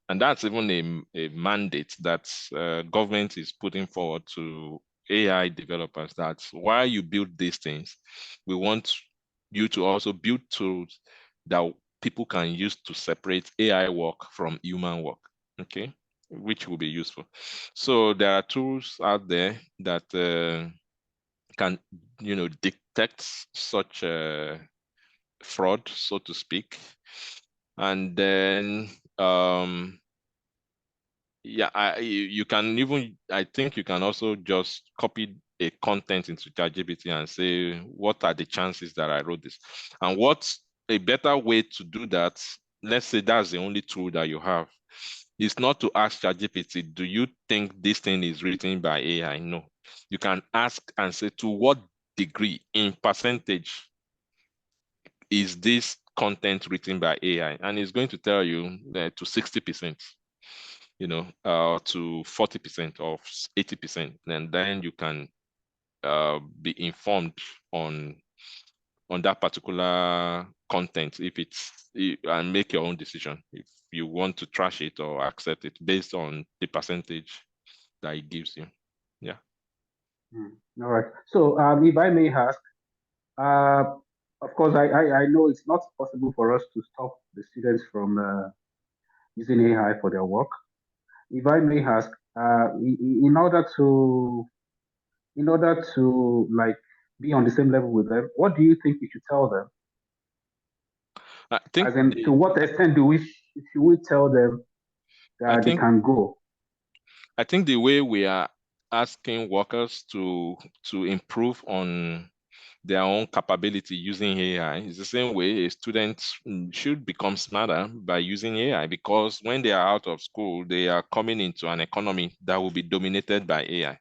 and that's even a mandate that government is putting forward to AI developers, that while you build these things, we want you to also build tools that people can use to separate AI work from human work, okay, which will be useful. So there are tools out there that can, detect such fraud, so to speak. And then yeah, you can even, I think you can also just copy a content into ChatGPT and say, what are the chances that I wrote this? And what's a better way to do that? Let's say that's the only tool that you have. It's not to ask ChatGPT, do you think this thing is written by AI? No. You can ask and say, to what degree in percentage is this content written by AI? And it's going to tell you that to 60%, to 40% or 80%. And then you can be informed on that particular content and make your own decision if you want to trash it or accept it based on the percentage that it gives you. Yeah. All right. So if I may ask, uh, of course, I know it's not possible for us to stop the students from using AI for their work. If I may ask, in order to like be on the same level with them, what do you think we should tell them? I think As in, to what extent should we tell them I that they think can go? I think the way we are asking workers to improve on their own capability using AI is the same way a student should become smarter by using AI, because when they are out of school, they are coming into an economy that will be dominated by AI.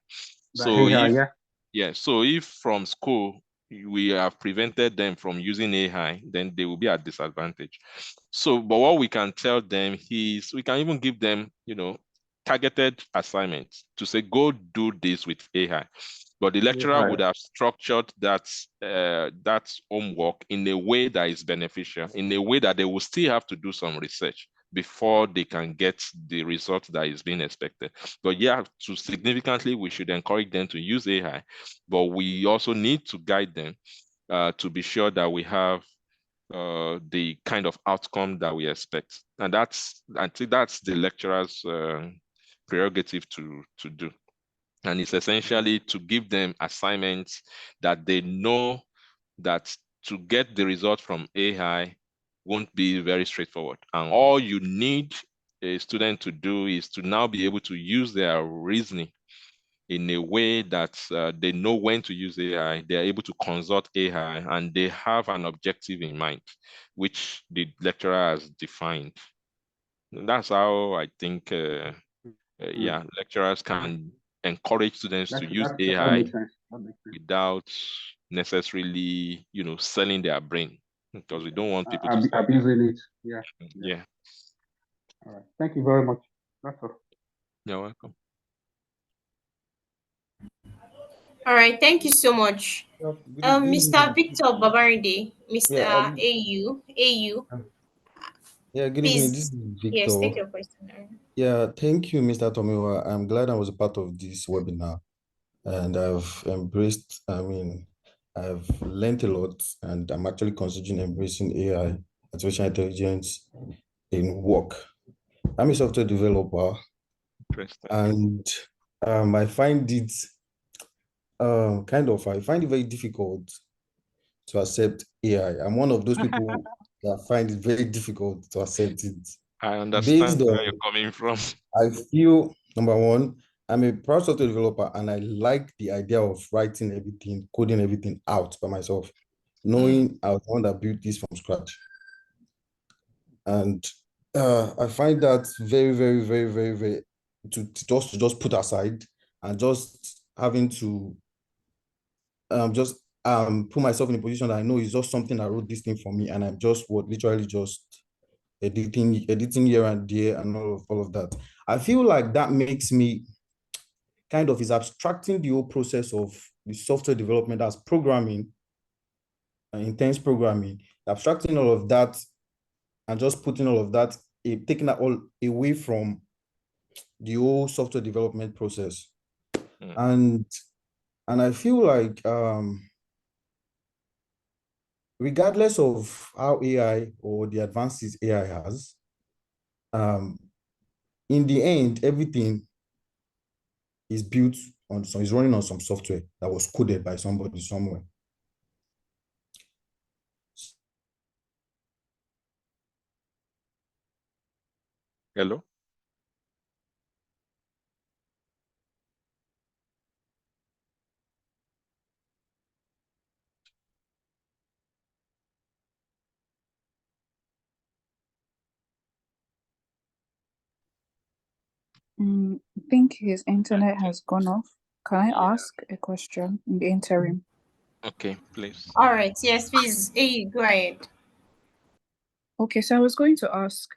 By So AI, yeah. if from school we have prevented them from using AI, then they will be at disadvantage. So, but what we can tell them is we can even give them, targeted assignments to say, go do this with AI. But the lecturer AI. would have structured that homework in a way that is beneficial, in a way that they will still have to do some research before they can get the result that is being expected. But yeah, to significantly, we should encourage them to use AI, but we also need to guide them to be sure that we have the kind of outcome that we expect. And I think that's the lecturer's prerogative to do. And it's essentially to give them assignments that they know that to get the result from AI, won't be very straightforward. And all you need a student to do is to now be able to use their reasoning in a way that they know when to use AI, they're able to consult AI, and they have an objective in mind, which the lecturer has defined. That's how I think, yeah, lecturers can encourage students to use That AI makes sense. That makes sense. without necessarily, selling their brain, because we don't want people to sell. Abusing it. Yeah. Yeah. All right. Thank you very much. That's all. You're welcome. All right, thank you so much. Good Mr. evening. Victor Babarinde, Mr. Yeah, AU, yeah, good evening. This please, is yes, Victor. take your question. Yeah, thank you, Mr. Tomiwa. I'm glad I was a part of this webinar and I've embraced, I've learned a lot and I'm actually considering embracing AI, artificial intelligence in work. I'm a software developer Interesting. and I find it I find it very difficult to accept AI. I'm one of those people that find it very difficult to accept it. I understand Based where you're on, coming from. I feel, number one, I'm a proud software developer and I like the idea of writing everything, coding everything out by myself, knowing I was the one that built this from scratch. And I find that very, very, very, very, very, to just put aside and just having to just put myself in a position that I know is just something that wrote this thing for me, and I'm just literally just editing here and there and all of that. I feel like that makes me kind of is abstracting the whole process of the software development as programming, intense programming, abstracting all of that and just putting all of that, taking that all away from the whole software development process. And I feel like regardless of how AI or the advances AI has, in the end, everything is built on is running on some software that was coded by somebody somewhere. Hello? I think his internet has gone off. Can I ask a question in the interim? Okay, please. All right, yes, please, AU, go ahead. Okay, so I was going to ask,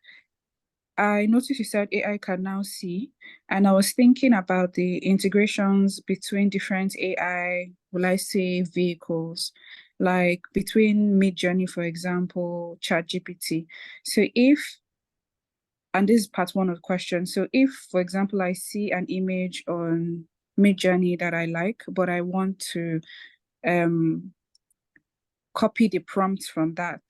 I noticed you said AI can now see, and I was thinking about the integrations between different AI, will I say, vehicles, like between Midjourney, for example, ChatGPT. So and this is part one of the question. So if, for example, I see an image on Midjourney that I like, but I want to copy the prompt from that.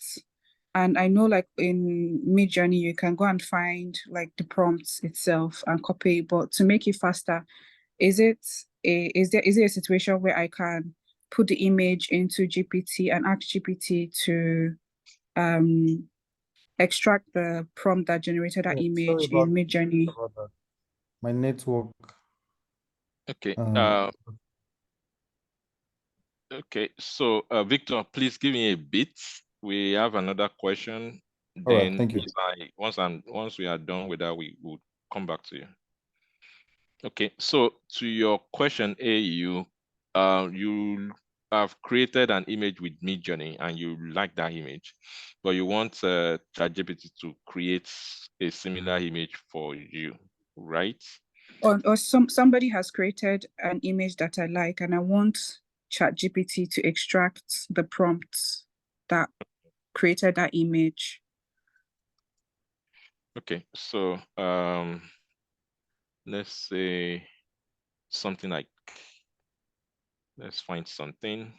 And I know like in Midjourney, you can go and find like the prompts itself and copy, but to make it faster, is it a situation where I can put the image into GPT and ask GPT to extract the prompt that generated that image in Midjourney? My network. Okay. Okay. So, Victor, please give me a bit. We have another question. All right, Then, thank you. once we are done with that, we will come back to you. Okay. So, to your question, AU, you have created an image with Midjourney and you like that image, but you want ChatGPT to create a similar image for you, right? Or somebody has created an image that I like, and I want ChatGPT to extract the prompts that created that image. Okay, so let's say something like, let's find something.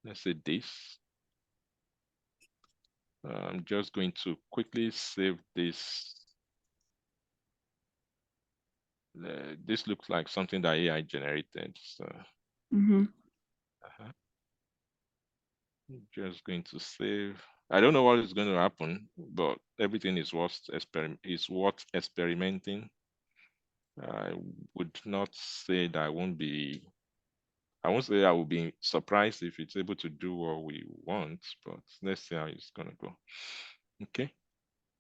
Let's say this. I'm just going to quickly save this. This looks like something that AI generated. So I'm just going to save. I don't know what is going to happen, but everything is worth experimenting. I would not say that I won't say I will be surprised if it's able to do what we want, but let's see how it's gonna go. Okay.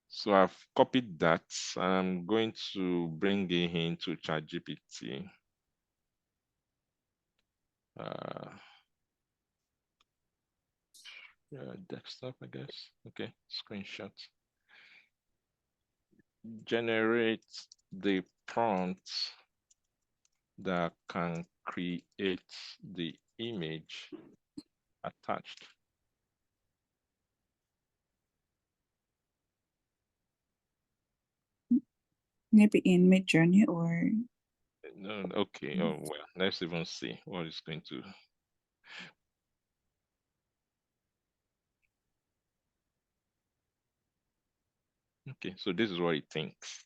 So I've copied that. I'm going to bring it into ChatGPT. Desktop, I guess. Okay, screenshot. Generate the prompt that can create the image attached. Maybe in Midjourney or No, okay. Oh well, let's even see what it's going to. Okay, so this is what it thinks.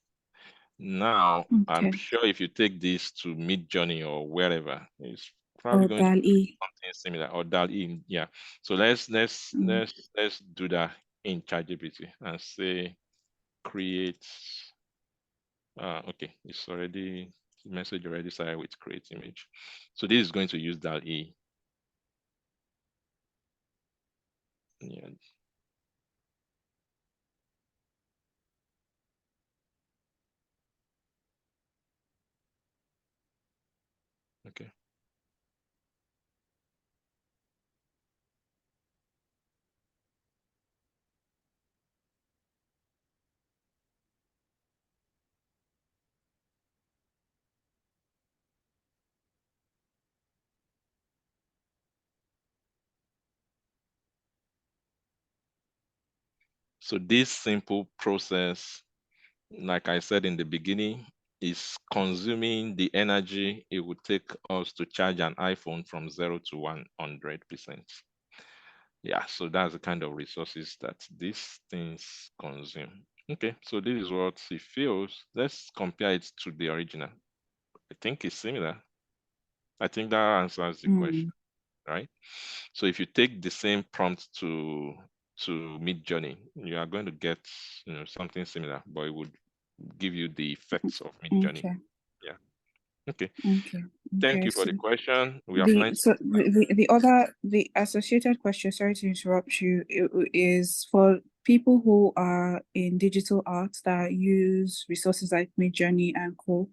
Now, I'm okay. sure if you take this to Midjourney or wherever, it's probably Or going to do DALL-E. something similar, or DALL-E. Yeah. So let's do that in ChatGPT and say create. Okay, it's already message already started with create image. So this is going to use DALL-E. Yeah. Okay. So this simple process, like I said in the beginning, is consuming the energy it would take us to charge an iPhone from 0 to 100%. Yeah, so that's the kind of resources that these things consume. Okay, so this is what it feels. Let's compare it to the original. I think it's similar. I think that answers the question, right? So if you take the same prompt to Midjourney, you are going to get something similar, but it would give you the effects of Midjourney. Okay. Yeah. Okay. Okay. Thank Okay. you for So the question. We have learned. the associated question, sorry to interrupt you, is for people who are in digital art that use resources like Midjourney and Co.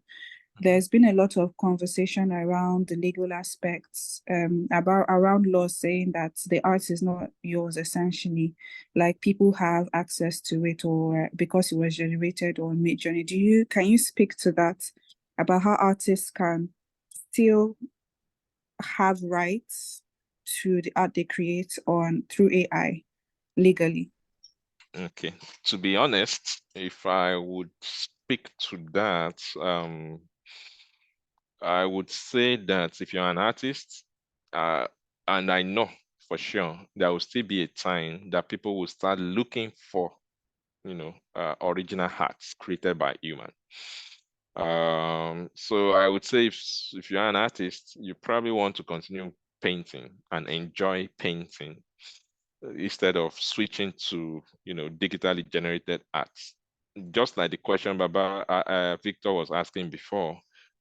There's been a lot of conversation around the legal aspects, around laws saying that the art is not yours essentially, like people have access to it or because it was generated on Midjourney. Can you speak to that about how artists can still have rights to the art they create on through AI legally? Okay. To be honest, if I would speak to that, I would say that if you're an artist, and I know for sure there will still be a time that people will start looking for, original arts created by human. So I would say if you're an artist, you probably want to continue painting and enjoy painting instead of switching to, digitally generated arts. Just like the question Baba Victor was asking before,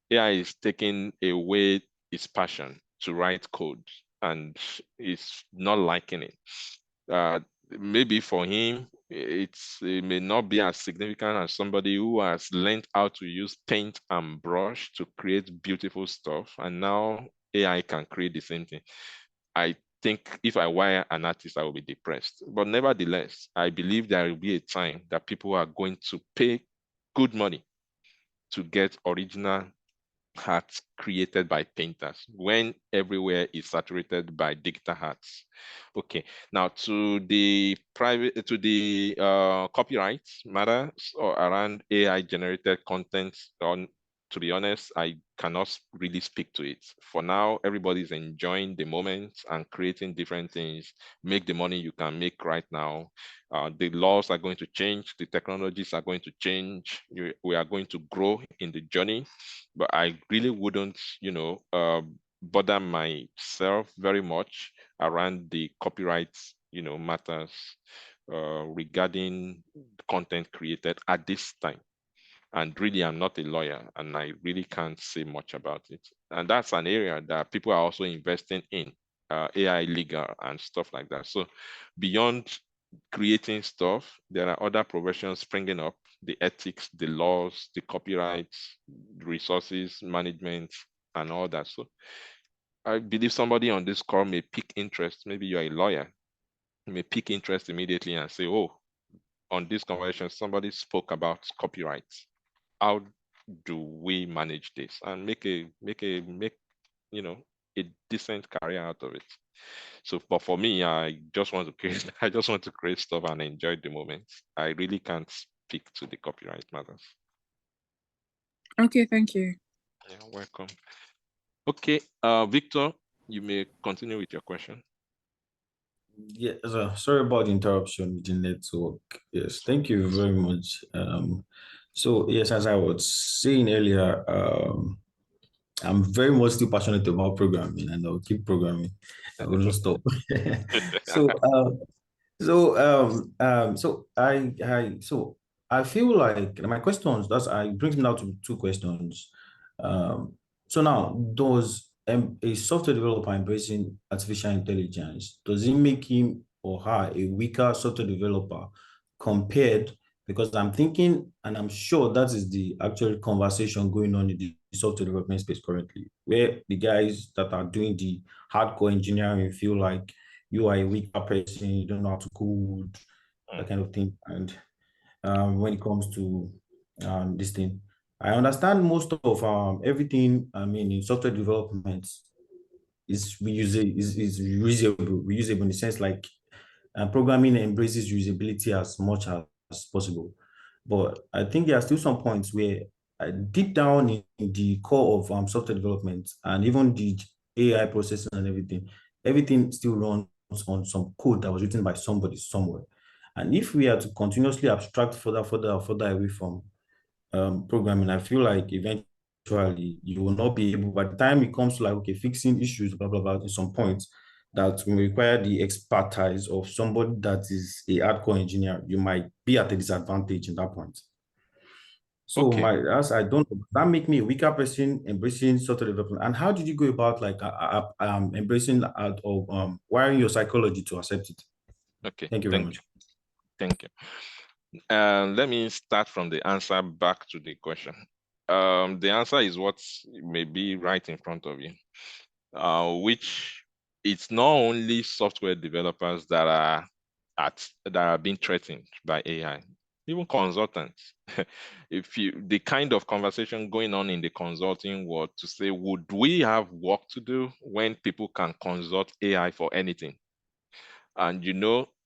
AI is taking away his passion to write code and is not liking it. Uh, Maybe for him, it may not be as significant as somebody who has learned how to use paint and brush to create beautiful stuff, and now AI can create the same thing. I think if I were an artist, I would be depressed. But nevertheless, I believe there will be a time that people are going to pay good money to get original art created by painters when everywhere is saturated by digital arts. Okay, now to the copyright matters or around AI generated content. To be honest, I cannot really speak to it. For now, everybody's enjoying the moment and creating different things. Make the money you can make right now. The laws are going to change. The technologies are going to change. We are going to grow in the journey, but I really wouldn't, bother myself very much around the copyright, matters. regarding content created at this time. And really, I'm not a lawyer, and I really can't say much about it. And that's an area that people are also investing in, AI legal and stuff like that. So beyond creating stuff, there are other professions springing up: the ethics, the laws, the copyrights, resources management, and all that. So I believe somebody on this call may pick interest. Maybe you're a lawyer, you may pick interest immediately and say, oh, on this conversation, somebody spoke about copyrights. How do we manage this and make you know, a decent career out of it? So, but for me, I just want to create, I just want to create stuff and enjoy the moment. I really can't speak to the copyright matters. Okay, thank you. You're welcome. Okay, Victor, you may continue with your question. Yeah, sorry about the interruption with the network. Yes, thank you very much. So yes, as I was saying earlier, I'm very much still passionate about programming, and I'll keep programming. I will not stop. So so I feel like my questions, that's I brings me now to two questions. Um, so now, does a software developer embracing artificial intelligence, does it make him or her a weaker software developer compared? Because I'm thinking, and I'm sure that is the actual conversation going on in the software development space currently, where the guys that are doing the hardcore engineering feel like you are a weaker person, you don't know how to code, that kind of thing. And when it comes to this thing, I understand most of everything. I mean, in software development is reusable in the sense like programming embraces usability as much as possible. But I think there are still some points where deep down in the core of software development and even the AI processing and everything still runs on some code that was written by somebody somewhere. And if we are to continuously abstract further away from programming, I feel like eventually you will not be able, by the time it comes to like, okay, fixing issues, blah, blah, blah, in some points that will require the expertise of somebody that is a hardcore engineer, you might be at a disadvantage in that point. So Okay. as I don't, that make me a weaker person embracing software development. And how did you go about like embracing or wiring your psychology to accept it? Okay. Thank you very much. Thank you. Let me start from the answer back to the question. The answer is what may be right in front of you, which it's not only software developers that are being threatened by AI, even consultants. The kind of conversation going on in the consulting world to say, would we have work to do when people can consult AI for anything? And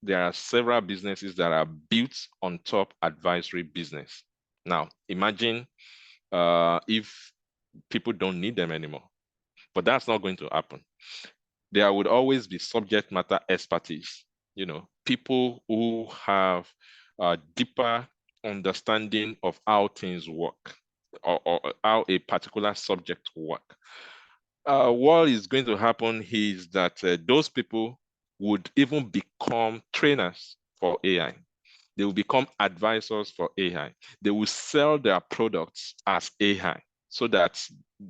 there are several businesses that are built on top advisory business. Now, imagine if people don't need them anymore, but that's not going to happen. There would always be subject matter expertise, people who have a deeper understanding of how things work or how a particular subject work. What is going to happen is that those people would even become trainers for AI. They will become advisors for AI. They will sell their products as AI, so that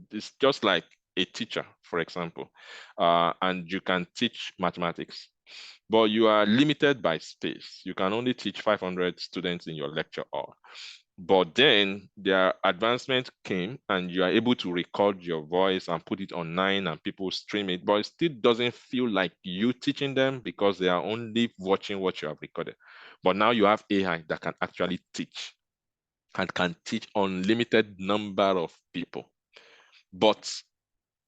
it's just like a teacher, for example, and you can teach mathematics, but you are limited by space. You can only teach 500 students in your lecture hall. But then their advancement came and you are able to record your voice and put it online and people stream it, but it still doesn't feel like you teaching them because they are only watching what you have recorded. But now you have AI that can actually teach and can teach unlimited number of people. But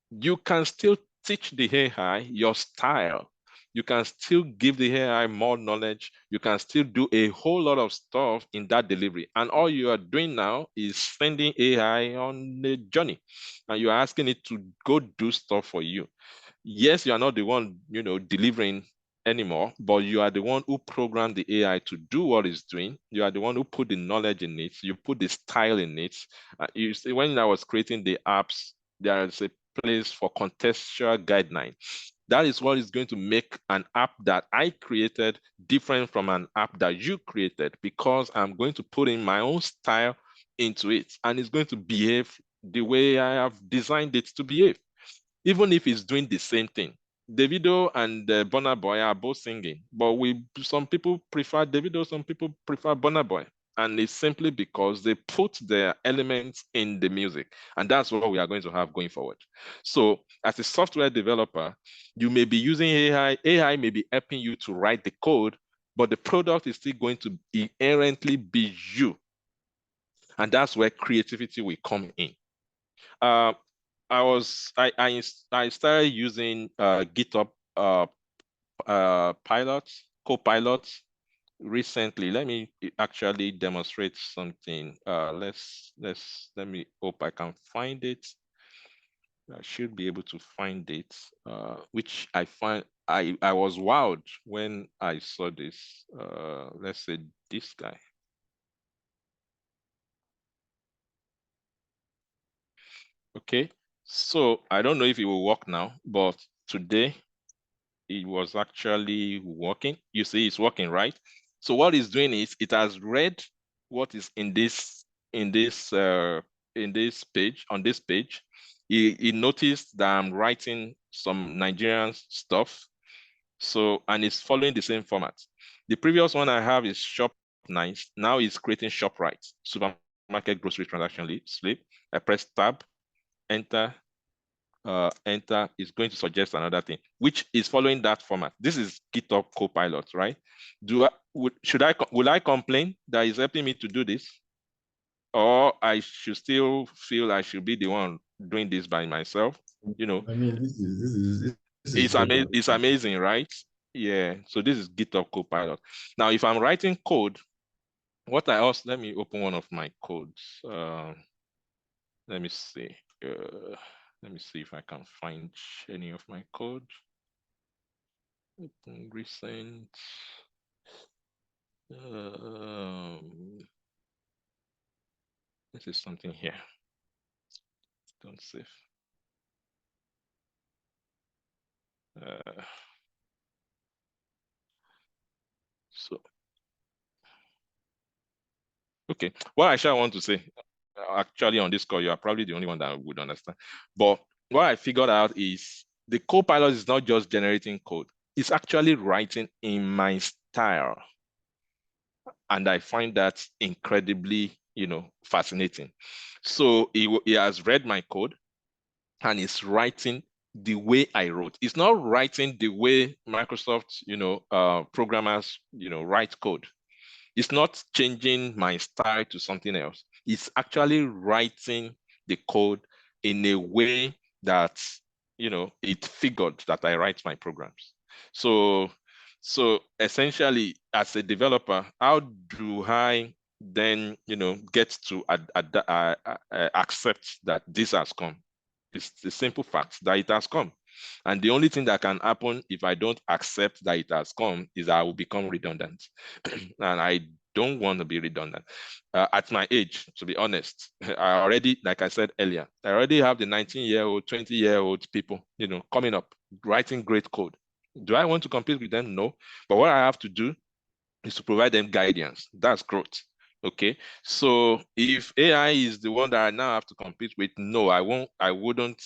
you can still teach the AI your style. You can still give the AI more knowledge. You can still do a whole lot of stuff in that delivery. And all you are doing now is sending AI on a journey. And you're asking it to go do stuff for you. Yes, you are not the one, delivering anymore, but you are the one who programmed the AI to do what it's doing. You are the one who put the knowledge in it. You put the style in it. You see, when I was creating the apps, there is a place for contextual guideline. That is what is going to make an app that I created different from an app that you created, because I'm going to put in my own style into it, and it's going to behave the way I have designed it to behave, even if it's doing the same thing. Davido and Burna Boy are both singing, but some people prefer Davido, some people prefer Burna Boy. And it's simply because they put their elements in the music. And that's what we are going to have going forward. So as a software developer, you may be using AI. AI may be helping you to write the code, but the product is still going to inherently be you. And that's where creativity will come in. I started using GitHub Copilot recently. Let me actually demonstrate something. Let me hope I can find it. I should be able to find it, which I find I was wowed when I saw this. Let's say this guy. Okay, so I don't know if it will work now, but today it was actually working. You see, it's working, right? So what it's doing is it has read what is in this page, on this page. It noticed that I'm writing some Nigerian stuff. So, and it's following the same format. The previous one I have is Shop Nice. Now it's creating Shop Right, supermarket grocery transaction slip. I press tab, enter, enter, is going to suggest another thing, which is following that format. This is GitHub Copilot, right? Will I complain that it's helping me to do this? Or I should still feel I should be the one doing this by myself? You know, I mean, this is it's amazing, right? Yeah. So this is GitHub Copilot. Now, if I'm writing code, let me open one of my codes. Let me see. Let me see if I can find any of my code. Open recent. This is something here. Don't save. So, okay. What I shall want to say, actually on this call, you are probably the only one that would understand. But what I figured out is the Copilot is not just generating code. It's actually writing in my style. And I find that incredibly, fascinating. So he has read my code and is writing the way I wrote. It's not writing the way Microsoft, programmers, write code. It's not changing my style to something else. It's actually writing the code in a way that, it figured that I write my programs. So essentially, as a developer, how do I then, get to accept that this has come? It's the simple fact that it has come. And the only thing that can happen if I don't accept that it has come is I will become redundant. And I don't want to be redundant. At my age, to be honest, I already, like I said earlier, I already have the 19-year-old, 20-year-old people, coming up, writing great code. Do I want to compete with them? No. But what I have to do is to provide them guidance. That's growth. Okay. So if AI is the one that I now have to compete with, no, I wouldn't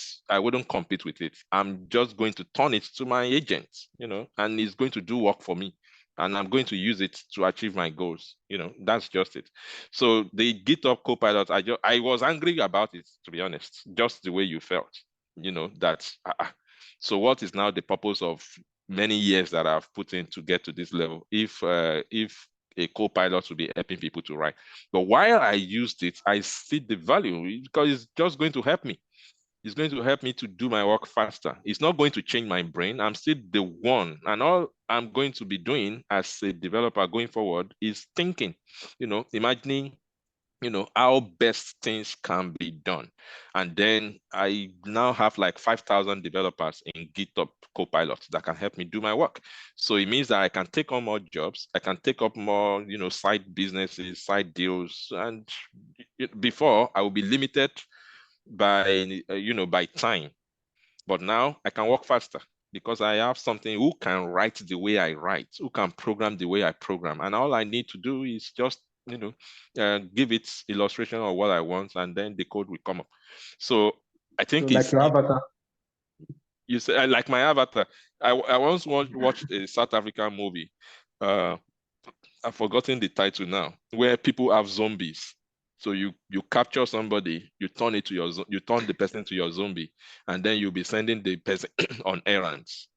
compete with it. I'm just going to turn it to my agent, and it's going to do work for me. And I'm going to use it to achieve my goals. That's just it. So the GitHub Copilot, I was angry about it, to be honest, just the way you felt, that. So what is now the purpose of many years that I've put in to get to this level if a co-pilot will be helping people to write? But while I used it, I see the value because it's just going to help me. It's going to help me to do my work faster. It's not going to change my brain. I'm still the one. And all I'm going to be doing as a developer going forward is thinking, imagining how best things can be done. And then I now have like 5,000 developers in GitHub Copilot that can help me do my work. So it means that I can take on more jobs. I can take up more, side businesses, side deals. And before I will be limited by, by time. But now I can work faster because I have something who can write the way I write, who can program the way I program. And all I need to do is just, give it illustration of what I want, and then the code will come up. So I think So like your avatar. You say, like my avatar. I once watched a South African movie. I've forgotten the title now, where people have zombies. So you capture somebody, you turn the person to your zombie, and then you'll be sending the person on errands.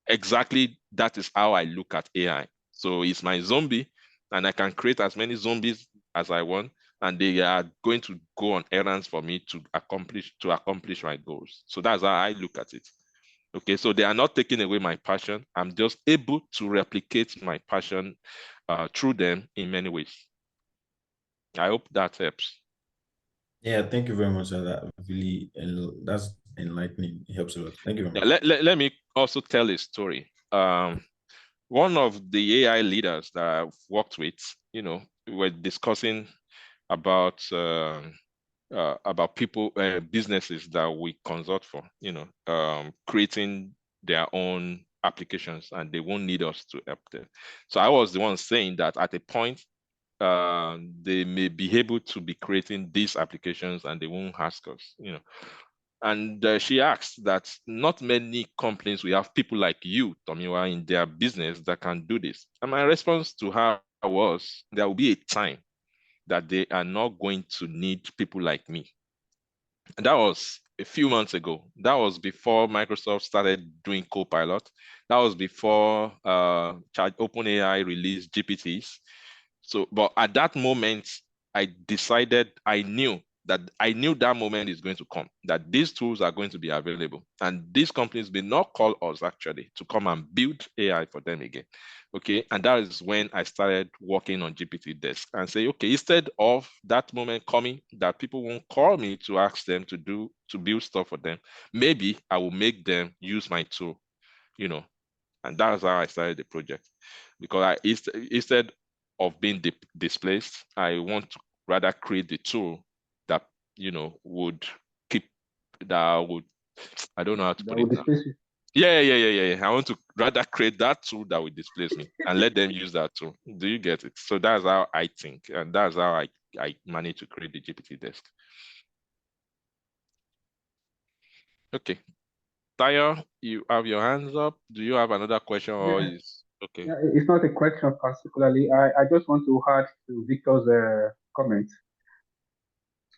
Exactly, that is how I look at AI. So it's my zombie, and I can create as many zombies as I want, and they are going to go on errands for me to accomplish my goals. So that's how I look at it. Okay, so they are not taking away my passion. I'm just able to replicate my passion through them in many ways. I hope that helps. Yeah, thank you very much. That really, that's enlightening. It helps a lot. Thank you very Yeah, much. let me also tell a story. One of the AI leaders that I've worked with, we were discussing about people, businesses that we consult for, creating their own applications, and they won't need us to help them. So I was the one saying that at a point, they may be able to be creating these applications and they won't ask us, And she asked that not many companies will have people like you, Tomiwa, in their business that can do this. And my response to her was, there will be a time that they are not going to need people like me. And that was a few months ago. That was before Microsoft started doing Copilot. That was before OpenAI released GPTs. So, but at that moment, I knew that moment is going to come, that these tools are going to be available. And these companies may not call us actually to come and build AI for them again. Okay. And that is when I started working on GPT Desk and say, okay, instead of that moment coming that people won't call me to ask them to build stuff for them, maybe I will make them use my tool, and that's how I started the project. Because instead of being displaced, I want to rather create the tool that, would keep, that would, I don't know how to That put will it now. displace you. Yeah. I want to rather create that tool that will displace me and let them use that tool. Do you get it? So that's how I think, and that's how I managed to create the GPT desk. Okay. Tayo, you have your hands up. Do you have another question, or Yeah, is okay? yeah, it's not a question particularly. I just want to add to Victor's comment.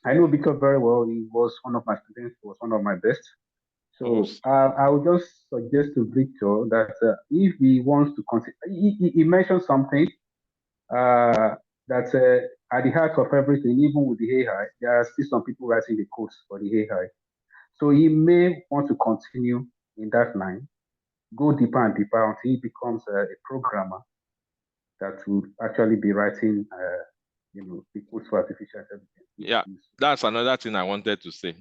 I know Victor very well. He was one of my students. He was one of my best. Oh, So I would just suggest to Victor that if he wants to consider, he mentioned something that at the heart of everything, even with the AI, there are still some people writing the codes for the AI. So he may want to continue in that line, go deeper and deeper until he becomes a programmer that will actually be writing, the codes for artificial intelligence. yeah, that's another thing I wanted to say.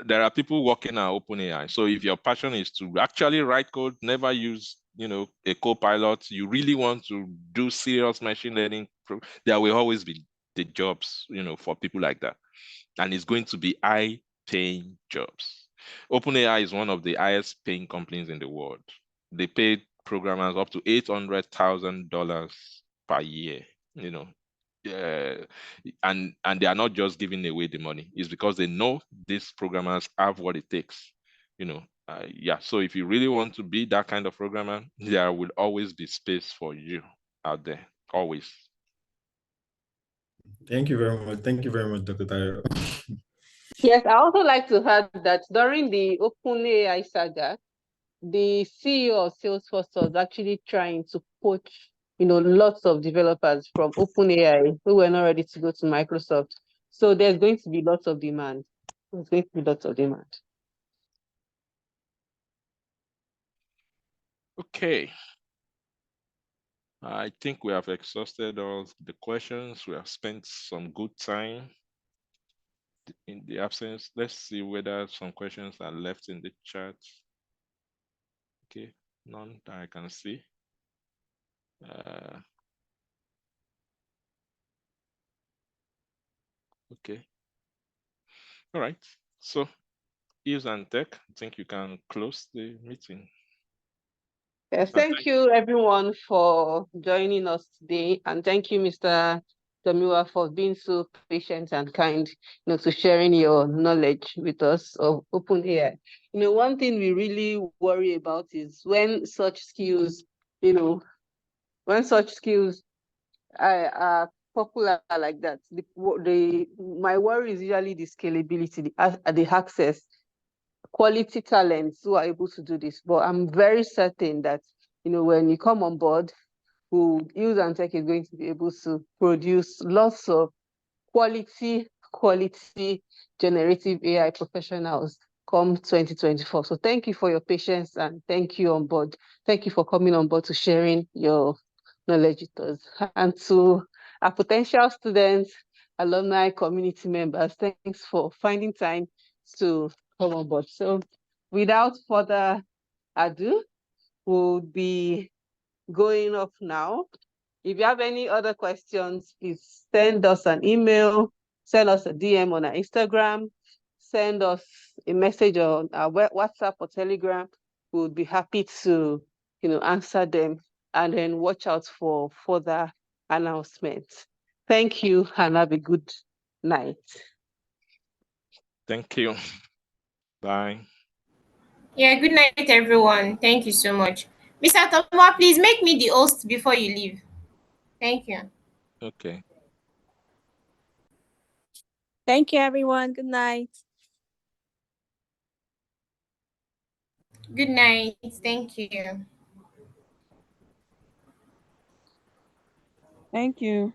There are people working on OpenAI. So if your passion is to actually write code, never use, a co-pilot, you really want to do serious machine learning, there will always be the jobs, for people like that. And it's going to be high-paying jobs. OpenAI is one of the highest paying companies in the world. They pay programmers up to $800,000 per year, uh, and they are not just giving away the money. It's because they know these programmers have what it takes, yeah. So if you really want to be that kind of programmer, there will always be space for you out there, always. Thank you very much. Thank you very much, Dr. Tyro. Yes, I also like to add that during the OpenAI saga, the CEO of Salesforce was actually trying to poach, lots of developers from OpenAI who were not ready to go to Microsoft. So there's going to be lots of demand. There's going to be lots of demand. Okay. I think we have exhausted all the questions. We have spent some good time in the absence. Let's see whether some questions are left in the chat. Okay, none that I can see. Okay. All right. So Yves and Tech, I think you can close the meeting. Yes, thank you everyone for joining us today, and thank you, Mr. Tomiwa, for being so patient and kind, to sharing your knowledge with us of OpenAI. One thing we really worry about is when such skills, when such skills are popular like that. My worry is usually the scalability, the access, quality talents who are able to do this. But I'm very certain that, when you come on board, Use and Tech is going to be able to produce lots of quality generative AI professionals come 2024. So thank you for your patience, and thank you on board. Thank you for coming on board to sharing your knowledge with us. And to our potential students, alumni, community members, thanks for finding time to come on board. So without further ado, we'll be going off now. If you have any other questions, please send us an email, send us a DM on our Instagram, send us a message on our WhatsApp or Telegram. We would be happy to, answer them, and then watch out for further announcements. Thank you and have a good night. Thank you. Bye. Yeah, good night, everyone. Thank you so much. Mr. Tomiwa, please make me the host before you leave. Thank you. Okay. Thank you, everyone. Good night. Good night. Thank you. Thank you.